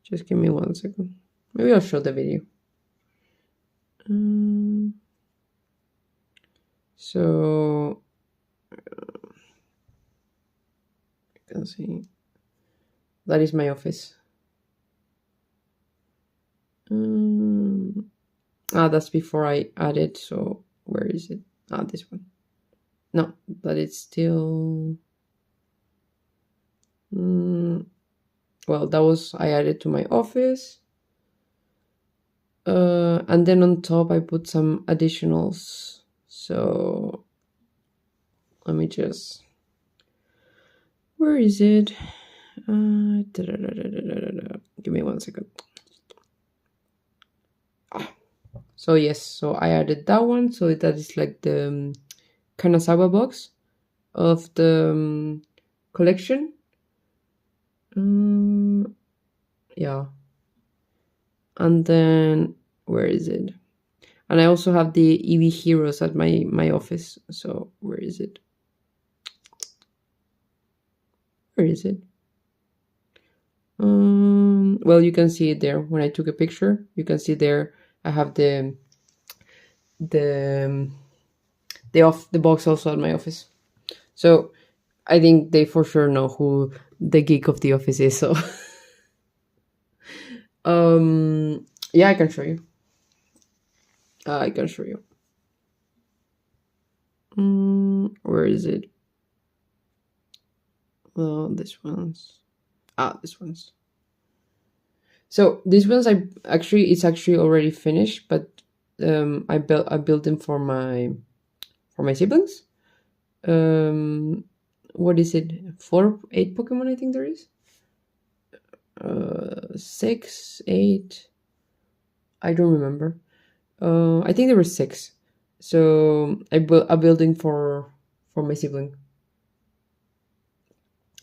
Just give me 1 second. Maybe I'll show the video. So you can see that is my office. That's before I added. So where is it? This one. No, but it's still. Well, that was I added to my office. And then on top I put some additionals. So let me just. Where is it? Give me 1 second. So yes, so I added that one. So that is like the Kanazawa box of the collection. Yeah. And then where is it? And I also have the EV Heroes at my office. So where is it? Where is it? Well, you can see it there. When I took a picture, you can see there I have the box also at my office. So I think they for sure know who the geek of the office is. So yeah, I can show you. Where is it? Well, this one's. This one's. So these ones it's actually already finished, but I built them for my siblings. What is it? 8 Pokemon, I think there is. 6, 8. I don't remember. I think there were 6. So I built a building for my sibling.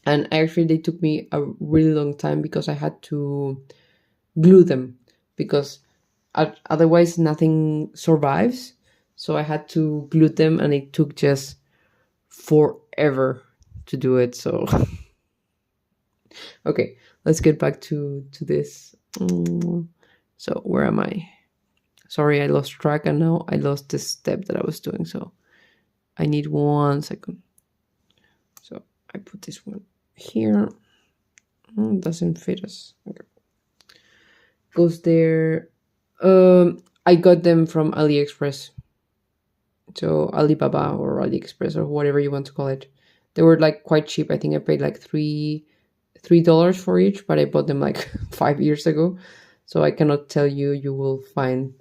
And actually they took me a really long time because I had to glue them, because otherwise nothing survives. So I had to glue them, and it took just forever to do it. So okay, let's get back to this. So where am I? Sorry, I lost track, and now I lost the step that I was doing. So I need 1 second. So I put this one here. Doesn't fit us. Okay. Goes there. I got them from AliExpress. So Alibaba or AliExpress or whatever you want to call it. They were like quite cheap. I think I paid like $3 for each, but I bought them like 5 years ago. So I cannot tell you will find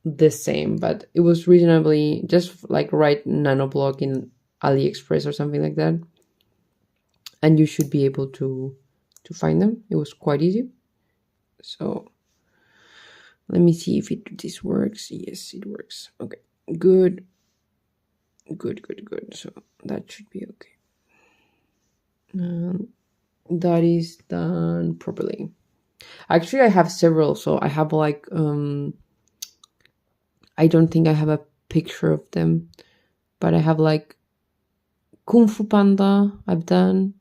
the same, but it was reasonably, just like write nanoblock in AliExpress or something like that, and you should be able to find them. It was quite easy. So let me see if this works. Yes, it works. Okay, good. So that should be okay. That is done properly. Actually, I have several. So I have like I don't think I have a picture of them, but I have like Kung Fu Panda I've done.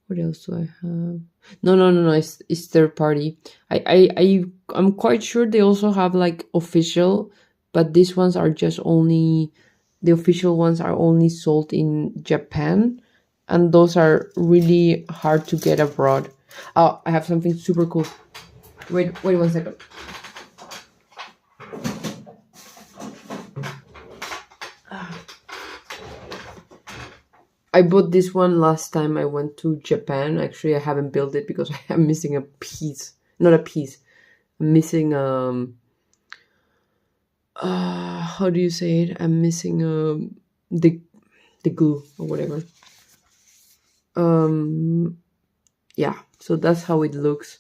What else do I have? No. It's third party. I'm quite sure they also have like official, but these ones are just only, the official ones are only sold in Japan, and those are really hard to get abroad. Oh, I have something super cool. Wait 1 second. I bought this one last time I went to Japan. Actually, I haven't built it because I'm missing a piece. Not a piece. I'm missing how do you say it? I'm missing the glue or whatever. Yeah, so that's how it looks.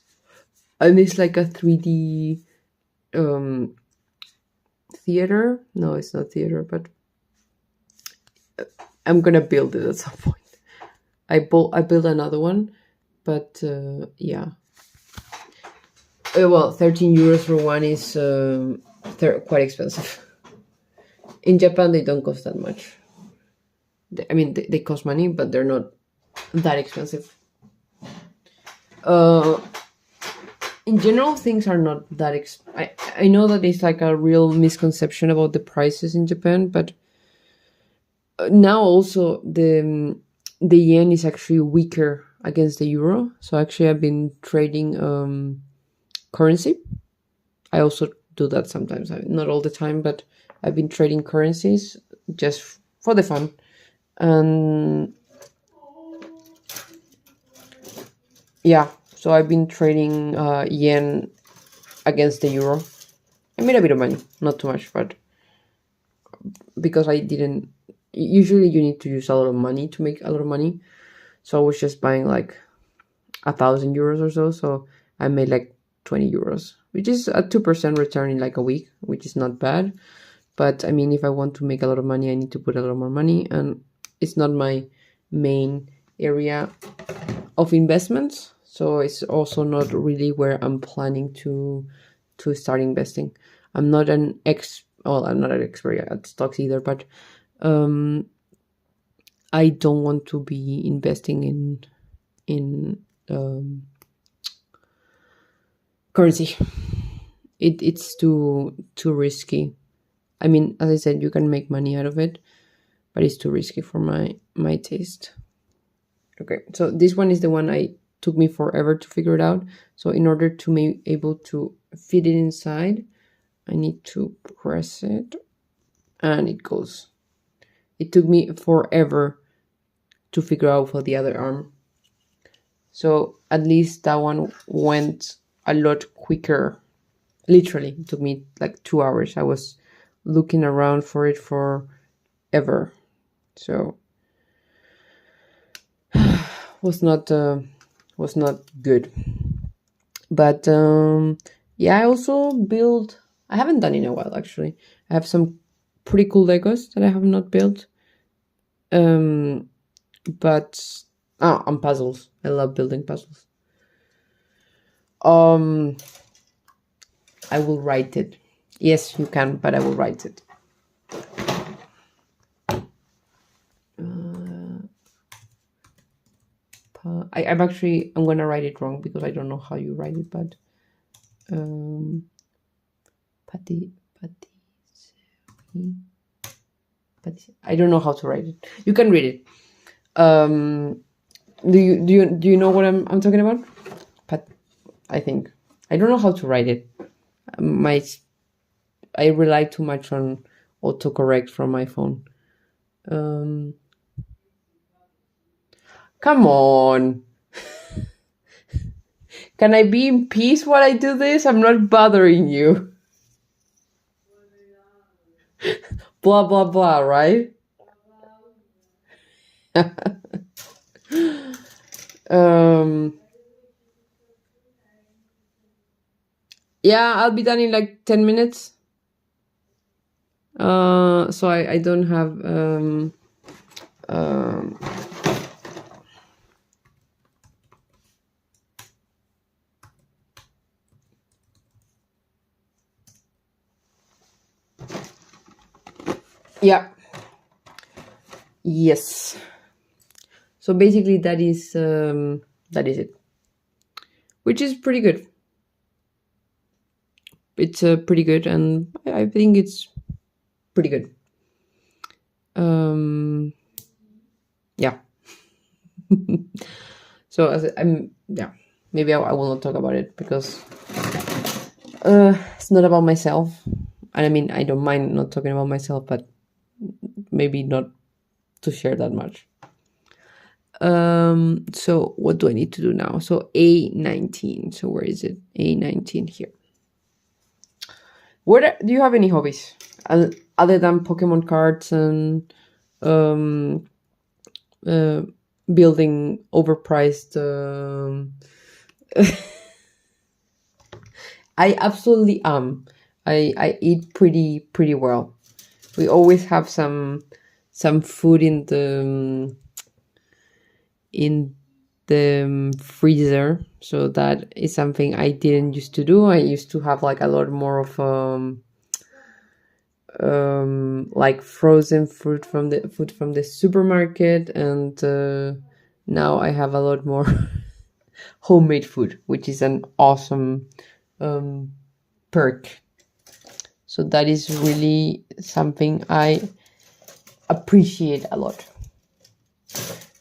and it's like a 3D theater. No, it's not theater, but I'm gonna build it at some point. I built another one, but yeah. Well, 13 euros for one is they're quite expensive. In Japan, they don't cost that much. I mean, they cost money, but they're not that expensive. In general, things are not that I know that it's like a real misconception about the prices in Japan, but now also the yen is actually weaker against the euro. So actually, I've been trading currency. I also do that sometimes, not all the time, but I've been trading currencies just for the fun. And yeah, so I've been trading yen against the euro. I made a bit of money, not too much, but because I didn't. Usually, you need to use a lot of money to make a lot of money. So I was just buying like 1,000 euros or so. So I made like 20 euros, which is a 2% return in like a week, which is not bad. But I mean, if I want to make a lot of money, I need to put a lot more money, and it's not my main area of investments. So it's also not really where I'm planning to start investing. I'm not an I'm not an expert at stocks either, but I don't want to be investing in currency. It's too risky. I mean, as I said, you can make money out of it, but it's too risky for my taste. Okay, so this one is the one I took me forever to figure it out. So in order to be able to fit it inside, I need to press it, and it goes. It took me forever to figure out for the other arm. So at least that one went a lot quicker. Literally, it took me like 2 hours. I was looking around for it forever. So was not good. But yeah, I also built. I haven't done it in a while actually. I have some pretty cool Legos that I have not built. But and puzzles. I love building puzzles. I will write it. Yes, you can, but I will write it. I'm gonna write it wrong because I don't know how you write it, but I don't know how to write it. You can read it. Do you know what I'm talking about? I think I don't know how to write it. I rely too much on autocorrect from my phone. Come on. Can I be in peace while I do this? I'm not bothering you. Blah, blah, blah, right? Yeah, I'll be done in like 10 minutes. So I don't have yeah. Yes. So basically that is it. Which is pretty good. It's pretty good, and I think it's pretty good. Yeah. So maybe I will not talk about it because it's not about myself. And I mean, I don't mind not talking about myself, but maybe not to share that much. So what do I need to do now? So A19. So where is it? A19 here. Do you have any hobbies other than Pokemon cards and building overpriced I absolutely am. I eat pretty well. We always have some food in the freezer, so that is something I didn't used to do. I used to have like a lot more of like frozen food from the supermarket, and now I have a lot more homemade food, which is an awesome um, perk. So that is really something I appreciate a lot.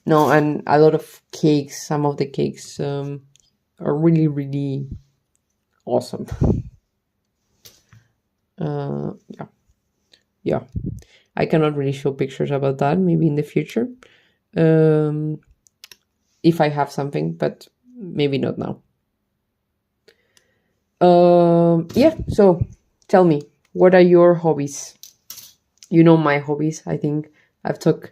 No, and a lot of cakes. Some of the cakes are really awesome. Yeah, yeah. I cannot really show pictures about that. Maybe in the future, um, if I have something, but maybe not now. Yeah. So, tell me, what are your hobbies? You know my hobbies. I think I've talked.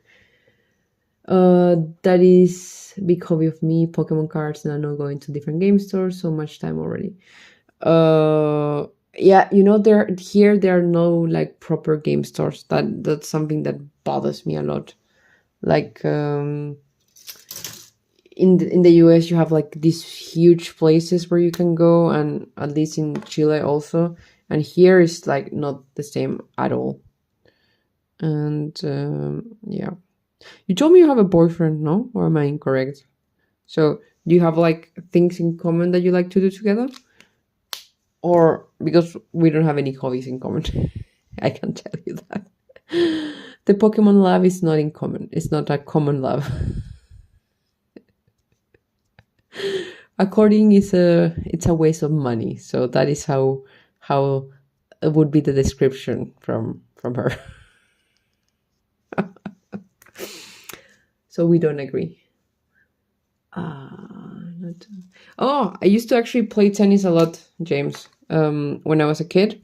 That is big hobby of me. Pokemon cards, and I'm not going to different game stores. So much time already. Yeah, there are no like proper game stores. That's something that bothers me a lot. Like in the US you have like these huge places where you can go, and at least in Chile also, and here is like not the same at all. And yeah, you told me you have a boyfriend, no? Or am I incorrect? So do you have like things in common that you like to do together? Or because we don't have any hobbies in common? I can tell you that. The Pokemon love is not in common. It's not a common love. According it's a waste of money. So that is how it would be the description from her. So we don't agree. Not... Oh, I used to actually play tennis a lot, James. When I was a kid.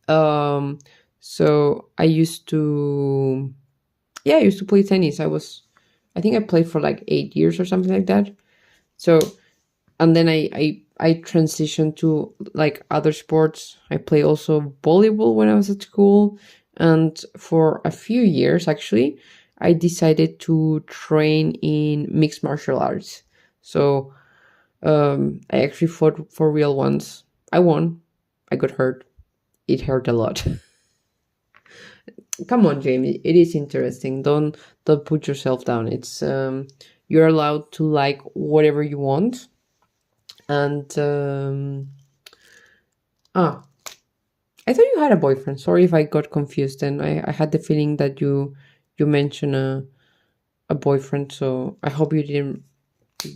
So I used to, yeah, I used to play tennis. I think I played for like 8 years or something like that. So, and then I transitioned to like other sports. I play also volleyball when I was at school, and for a few years actually, I decided to train in mixed martial arts. So, I actually fought for real once. I won. I got hurt. It hurt a lot. Come on, Jamie. It is interesting. Don't put yourself down. It's you're allowed to like whatever you want. And I thought you had a boyfriend. Sorry if I got confused. And I had the feeling that you mentioned a boyfriend. So I hope you didn't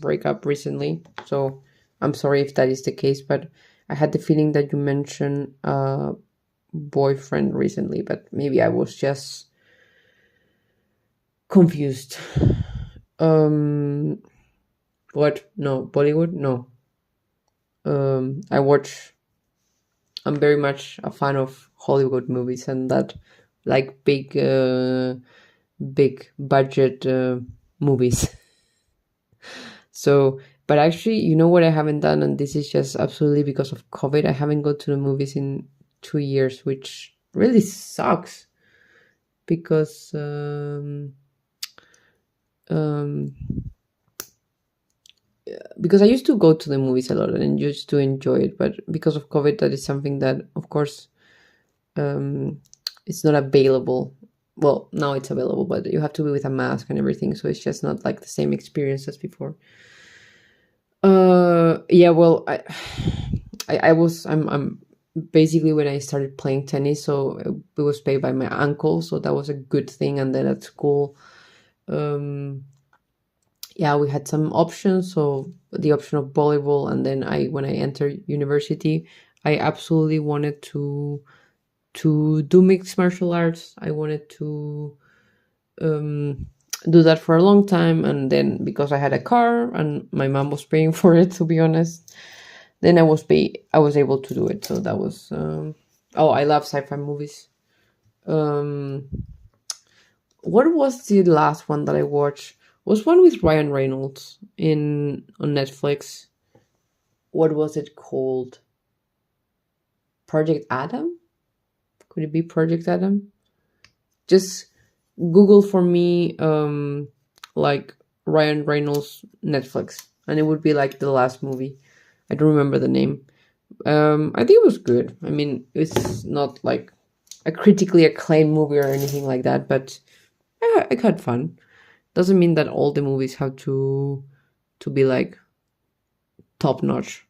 break up recently. So I'm sorry if that is the case, but I had the feeling that you mentioned boyfriend recently, but maybe I was just confused. What? No, Bollywood? No. I'm very much a fan of Hollywood movies and that like big budget movies. So, but actually, you know what I haven't done, and this is just absolutely because of COVID, I haven't gone to the movies in 2 years, which really sucks because um, because I used to go to the movies a lot and used to enjoy it, but because of COVID, that is something that, of course, it's not available. Well, now it's available, but you have to be with a mask and everything, so it's just not like the same experience as before. Yeah, well, I'm basically when I started playing tennis, so it was paid by my uncle, so that was a good thing. And then at school, yeah, we had some options. So the option of volleyball, and then when I entered university, I absolutely wanted to do mixed martial arts. I wanted to do that for a long time, and then because I had a car and my mom was paying for it, to be honest, then I was able to do it. So that was I love sci-fi movies. What was the last one that I watched? Was one with Ryan Reynolds on Netflix. What was it called? Project Adam. Could it be Project Adam? Just Google for me, like Ryan Reynolds Netflix, and it would be like the last movie. I don't remember the name. I think it was good. I mean, it's not like a critically acclaimed movie or anything like that, but I had fun. Doesn't mean that all the movies have to be like top notch.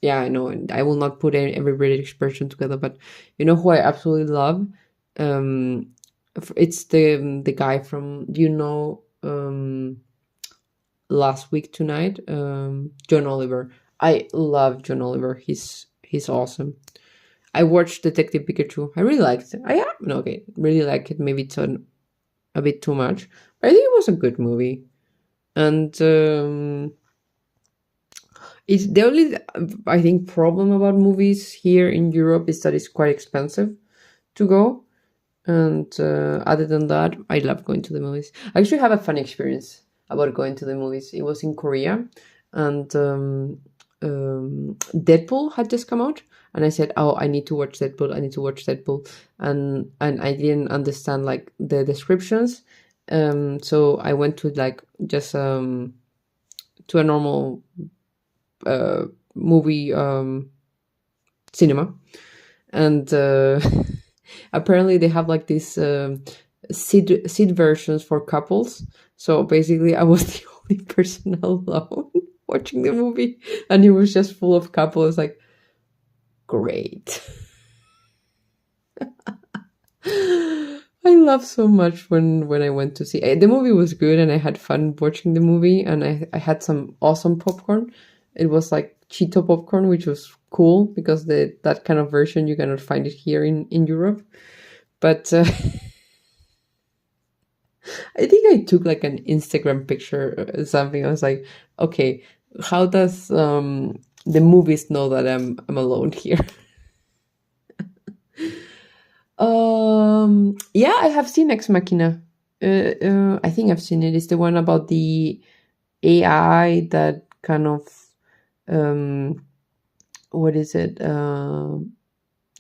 Yeah, I know. I will not put every British person together, but you know who I absolutely love? It's the guy from. Do you know? Last Week Tonight. John Oliver. I love John Oliver. He's awesome. I watched Detective Pikachu. I really liked it. Really like it. Maybe it's a bit too much, but I think it was a good movie. And it's the only, I think, problem about movies here in Europe is that it's quite expensive to go. And other than that, I love going to the movies. I actually have a fun experience about going to the movies. It was in Korea, and Deadpool had just come out, and I said, "Oh, I need to watch Deadpool. I need to watch Deadpool," and I didn't understand like the descriptions, so I went to like just to a normal movie cinema, and apparently they have like these seat versions for couples. So basically, I was the only person alone watching the movie, and it was just full of couples. Like, great. I love so much when I went to see the movie. Was good, and I had fun watching the movie, and I had some awesome popcorn. It was like Cheeto popcorn, which was cool because that kind of version you cannot find it here in Europe. But I think I took like an Instagram picture or something. I was like, okay, how does the movies know that I'm alone here? Yeah, I have seen Ex Machina. I think I've seen it. It's the one about the AI that kind of what is it?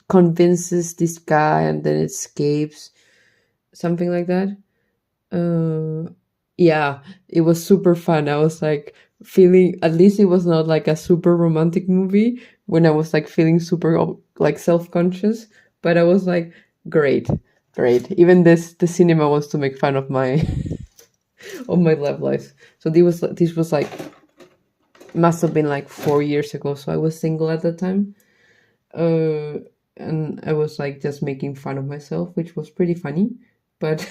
Convinces this guy and then escapes, something like that. Yeah, it was super fun. I was like feeling, at least it was not like a super romantic movie when I was like feeling super like self-conscious, but I was like, great. Even the cinema wants to make fun of my of my love life. So this was like, must have been like 4 years ago. So I was single at the time. And I was like just making fun of myself, which was pretty funny, but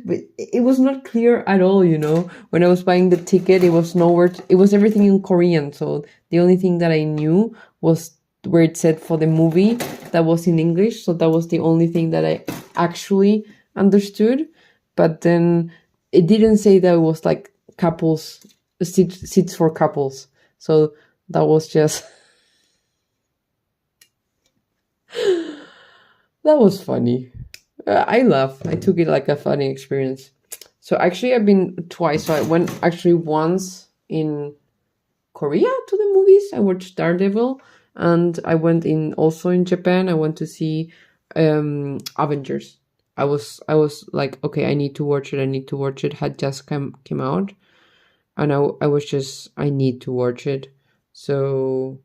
but it was not clear at all, you know. When I was buying the ticket, it was nowhere. It was everything in Korean, so the only thing that I knew was where it said for the movie that was in English. So that was the only thing that I actually understood. But then it didn't say that it was like couples seats for couples. So that was just that was funny. I took it like a funny experience. So actually, I've been twice. So I went actually once in Korea to the movies. I watched Daredevil, and I went also in Japan. I went to see Avengers. I was like, okay, I need to watch it. Had just came out, and I was just, I need to watch it. So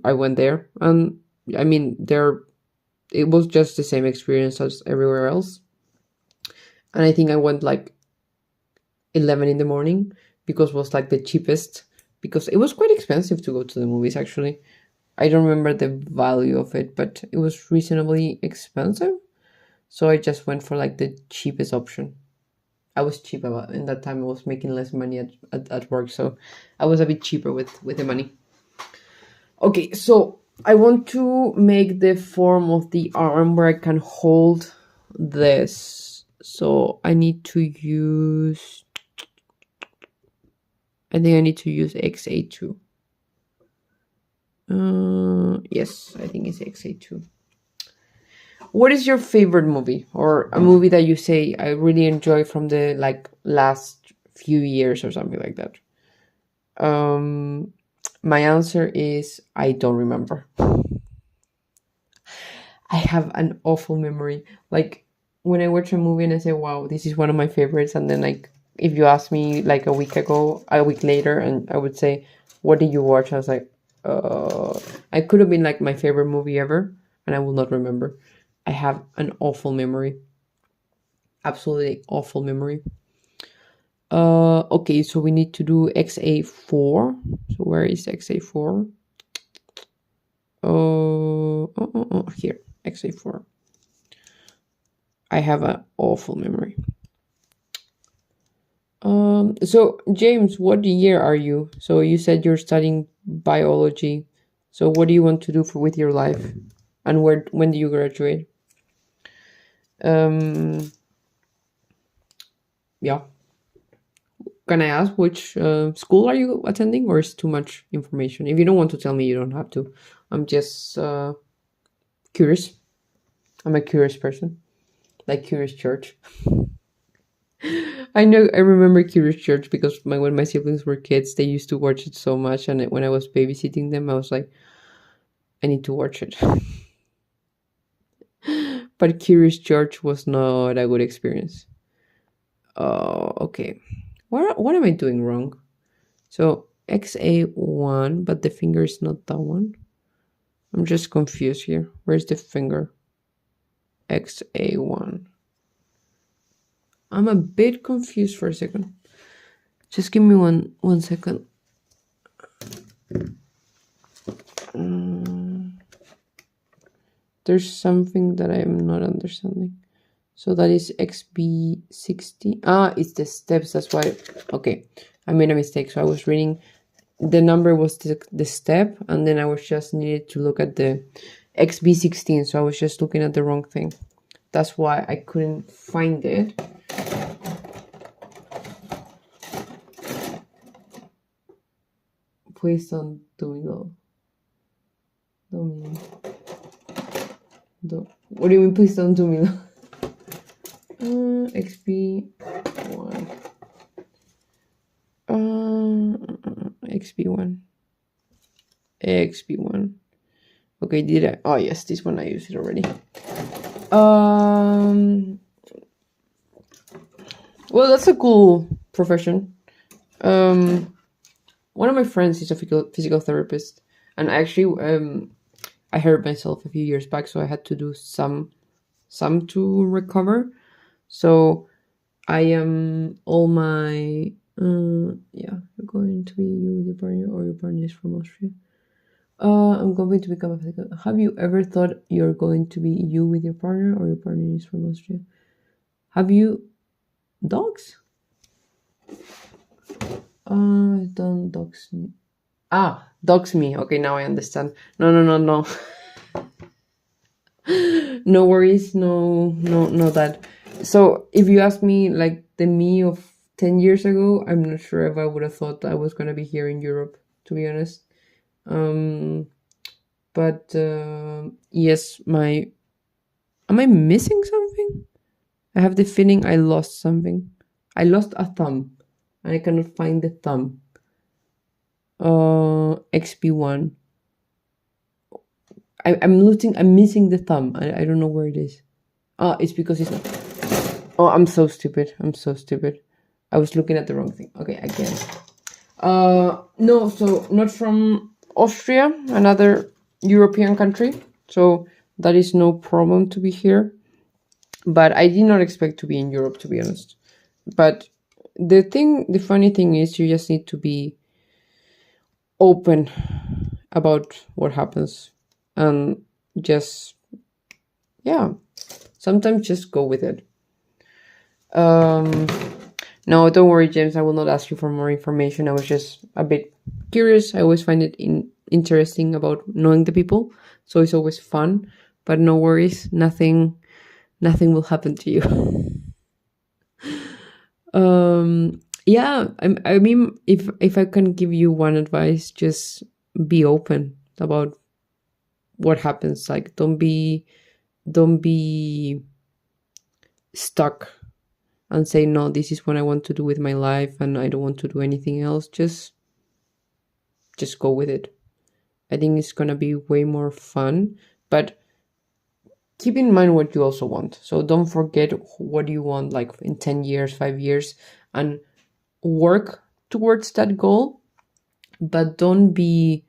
I went there, and I mean it was just the same experience as everywhere else. And I think I went like 11 in the morning because it was like the cheapest, because it was quite expensive to go to the movies actually. I don't remember the value of it, but it was reasonably expensive. So I just went for like the cheapest option. I was cheap about in that time. I was making less money at work, so I was a bit cheaper with the money. Okay, so I want to make the form of the arm where I can hold this. So I need to use, I think I need to use XA2. Yes, I think it's XA2. What is your favorite movie, or a movie that you say I really enjoy from the like last few years or something like that? My answer is I don't remember. I have an awful memory. Like when I watch a movie and I say, "Wow, this is one of my favorites," and then like if you ask me like a week later, and I would say, "What did you watch?" I was like, I could have been like my favorite movie ever, and I will not remember. I have an awful memory, absolutely awful memory. Okay, so we need to do XA4. So where is XA4? Here, XA4. I have an awful memory. So James, what year are you? So you said you're studying biology. So what do you want to do with your life? And when do you graduate? Um, yeah. Can I ask which school are you attending, or is too much information? If you don't want to tell me, you don't have to. I'm just curious. I'm a curious person, like Curious Church. I know. I remember Curious Church because when my siblings were kids, they used to watch it so much, and when I was babysitting them, I was like, I need to watch it. But Curious Church was not a good experience. Oh, okay. What am I doing wrong? So XA1, but the finger is not that one. I'm just confused here. Where's the finger? XA1. I'm a bit confused for a second. Just give me one second. There's something that I am not understanding. So that is XB60. It's the steps. That's why. Okay, I made a mistake. So I was reading. The number was the step, and then I was just needed to look at the XB16. So I was just looking at the wrong thing. That's why I couldn't find it. Please don't do me though. What do you mean? Please don't do me though. XB1. XB1. XB1. Okay, did I? Oh yes, this one I used it already. Well, that's a cool profession. One of my friends is a physical therapist, and actually, I hurt myself a few years back, so I had to do some to recover. So I am all my you're going to be you with your partner, or your partner is from Austria. I'm going to become a physical. Have you ever thought you're going to be you with your partner, or your partner is from Austria? Have you dogs? Don't dogs me. Dogs me. Okay, now I understand. No. No worries. No that. So if you ask me, like the me of 10 years ago, I'm not sure if I would have thought I was gonna be here in Europe, to be honest. But yes, am I missing something? I have the feeling I lost something. I lost a thumb, and I cannot find the thumb. XP1. I'm missing the thumb. I don't know where it is. It's because it's not. Oh, I'm so stupid. I was looking at the wrong thing. Okay, again. No, so not from Austria, another European country. So that is no problem to be here. But I did not expect to be in Europe, to be honest. But the funny thing is, you just need to be open about what happens, and just, yeah, sometimes just go with it. No, don't worry, James, I will not ask you for more information. I was just a bit curious. I always find it interesting about knowing the people, so it's always fun. But no worries, nothing will happen to you. Yeah, I mean, if I can give you one advice, just be open about what happens. Like, don't be stuck and say, no, this is what I want to do with my life and I don't want to do anything else. Just just go with it. I think it's gonna be way more fun, but keep in mind what you also want. So don't forget what you want, like in 10 years, 5 years, and work towards that goal, but don't be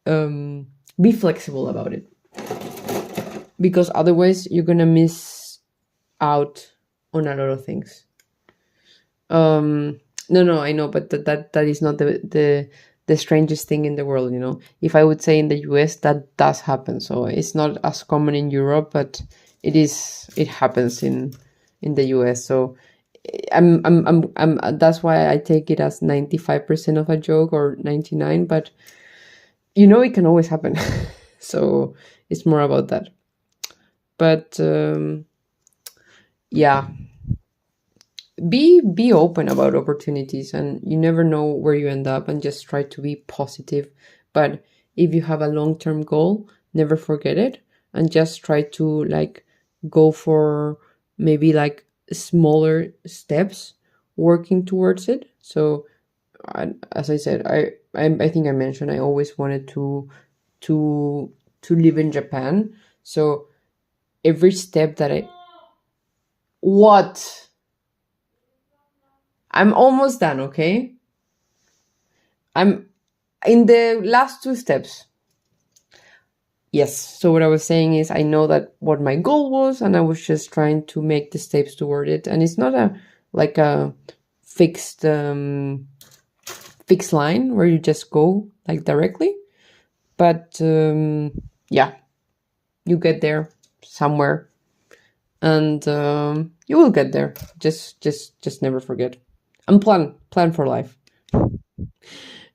flexible about it, because otherwise you're gonna miss out on a lot of things. No, I know, but that is not the strangest thing in the world, you know. If I would say in the US, that does happen. So it's not as common in Europe, but it happens in the US. So I'm that's why I take it as 95% of a joke, or 99, but you know it can always happen. So it's more about that. But yeah, be open about opportunities, and you never know where you end up, and just try to be positive. But if you have a long-term goal, never forget it, and just try to like go for maybe like smaller steps working towards it. So as I said, I think I mentioned I always wanted to live in Japan. So every step that I what I'm almost done, okay? I'm in the last two steps. Yes. So what I was saying is I know that what my goal was, and I was just trying to make the steps toward it. And it's not a fixed fixed line where you just go like directly. But yeah, you get there somewhere, and you will get there. Just never forget, and plan for life.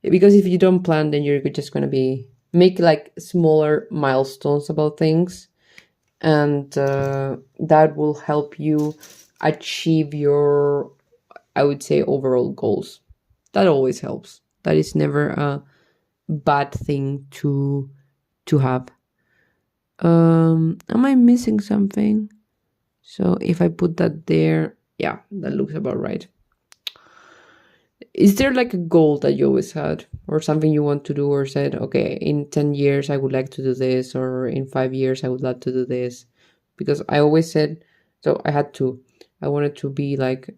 Because if you don't plan, then you're just going to be make like smaller milestones about things, and that will help you achieve your, I would say, overall goals. That always helps. That is never a bad thing to have. Am I missing something? So if I put that there, yeah, that looks about right. Is there like a goal that you always had, or something you want to do, or said, okay, in 10 years I would like to do this, or in 5 years I would like to do this? Because I always said, so I had to, I wanted to be like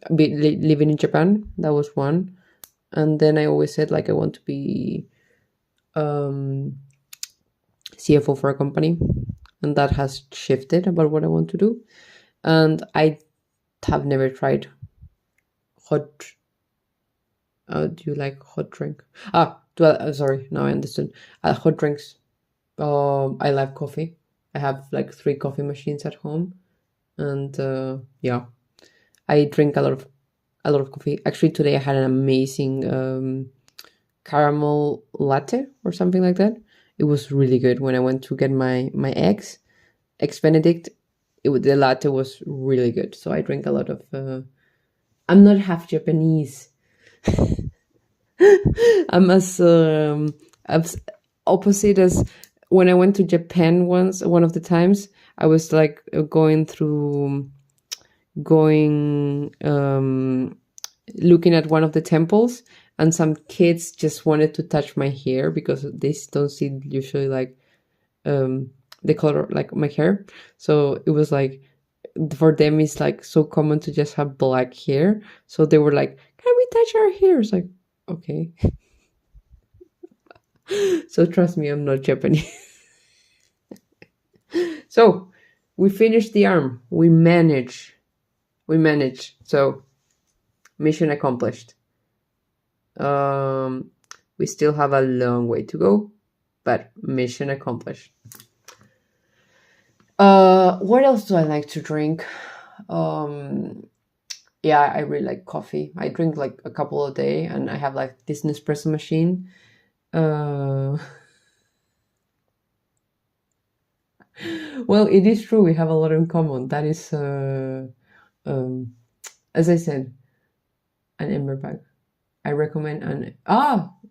living in Japan. That was one. And then I always said like I want to be CFO for a company, and that has shifted about what I want to do. And I have never tried hot. Do you like hot drink? Sorry, now I understood. Hot drinks. I love coffee. I have like 3 coffee machines at home, and yeah, I drink a lot of coffee. Actually, today I had an amazing caramel latte or something like that. It was really good. When I went to get my eggs Benedict, the latte was really good. So I drink a lot of. I'm not half Japanese. I'm as opposite as when I went to Japan once. One of the times I was like looking at one of the temples, and some kids just wanted to touch my hair because they don't see usually like the color like my hair. So it was like for them it's like so common to just have black hair. So they were like, "Can we touch our hair?" It's like, okay. So trust me, I'm not Japanese. So we finished the arm. We managed. So mission accomplished. We still have a long way to go, but mission accomplished. What else do I like to drink? Yeah, I really like coffee. I drink like a couple a day, and I have like this Nespresso machine. Well, it is true. We have a lot in common. That is, as I said, an Ember bag. I recommend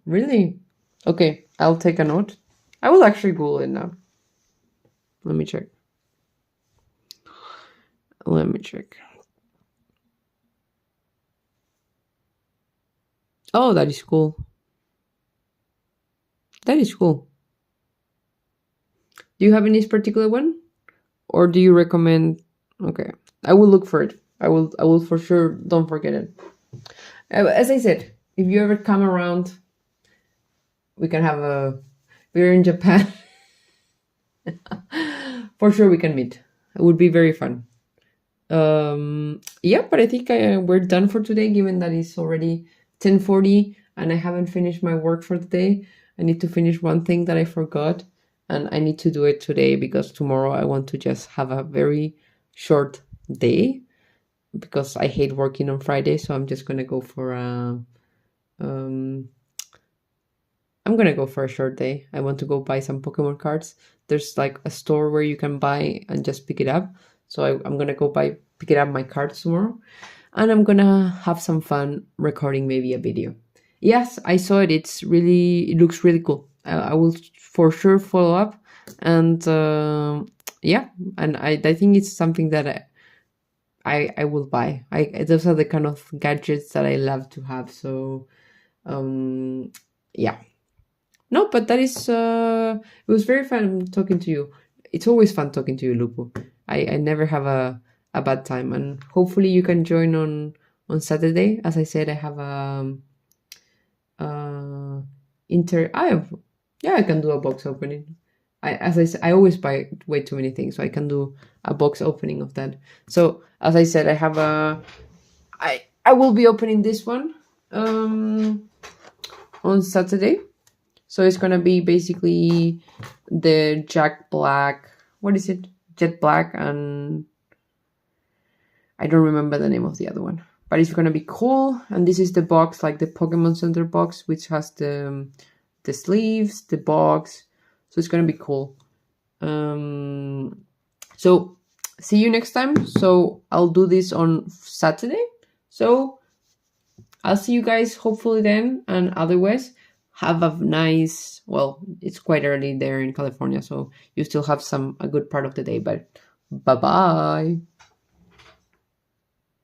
really? Okay, I'll take a note. I will actually Google it now. Let me check. Oh, that is cool. That is cool. Do you have any particular one? Or do you recommend? Okay. I will look for it. I will for sure don't forget it. As I said, if you ever come around, we can have a we're in Japan. For sure we can meet. It would be very fun. Yeah, but I think we're done for today, given that it's already 10:40 and I haven't finished my work for the day. I need to finish one thing that I forgot, and I need to do it today because tomorrow I want to just have a very short day because I hate working on Friday. So I'm just gonna go for a I'm gonna go for a short day. I want to go buy some Pokemon cards. There's like a store where you can buy and just pick it up. So I'm gonna go pick it up my cards tomorrow, and I'm gonna have some fun recording maybe a video. Yes, I saw it. It looks really cool. I will for sure follow up, and yeah, and I think it's something that I will buy. Those are the kind of gadgets that I love to have. So yeah. No, but that is it was very fun talking to you. It's always fun talking to you, Lupo. I never have a bad time, and hopefully you can join on Saturday. As I said, I have I can do a box opening. As I said, I always buy way too many things, so I can do a box opening of that. So as I said, I will be opening this one on Saturday. So it's gonna be basically the Jack Black. What is it? Jet Black, and I don't remember the name of the other one. But it's gonna be cool. And this is the box, like the Pokemon Center box, which has the sleeves, the box. So it's gonna be cool. So see you next time. So I'll do this on Saturday. So I'll see you guys hopefully then, and otherwise have a nice, well, it's quite early there in California, so you still have a good part of the day, but bye-bye.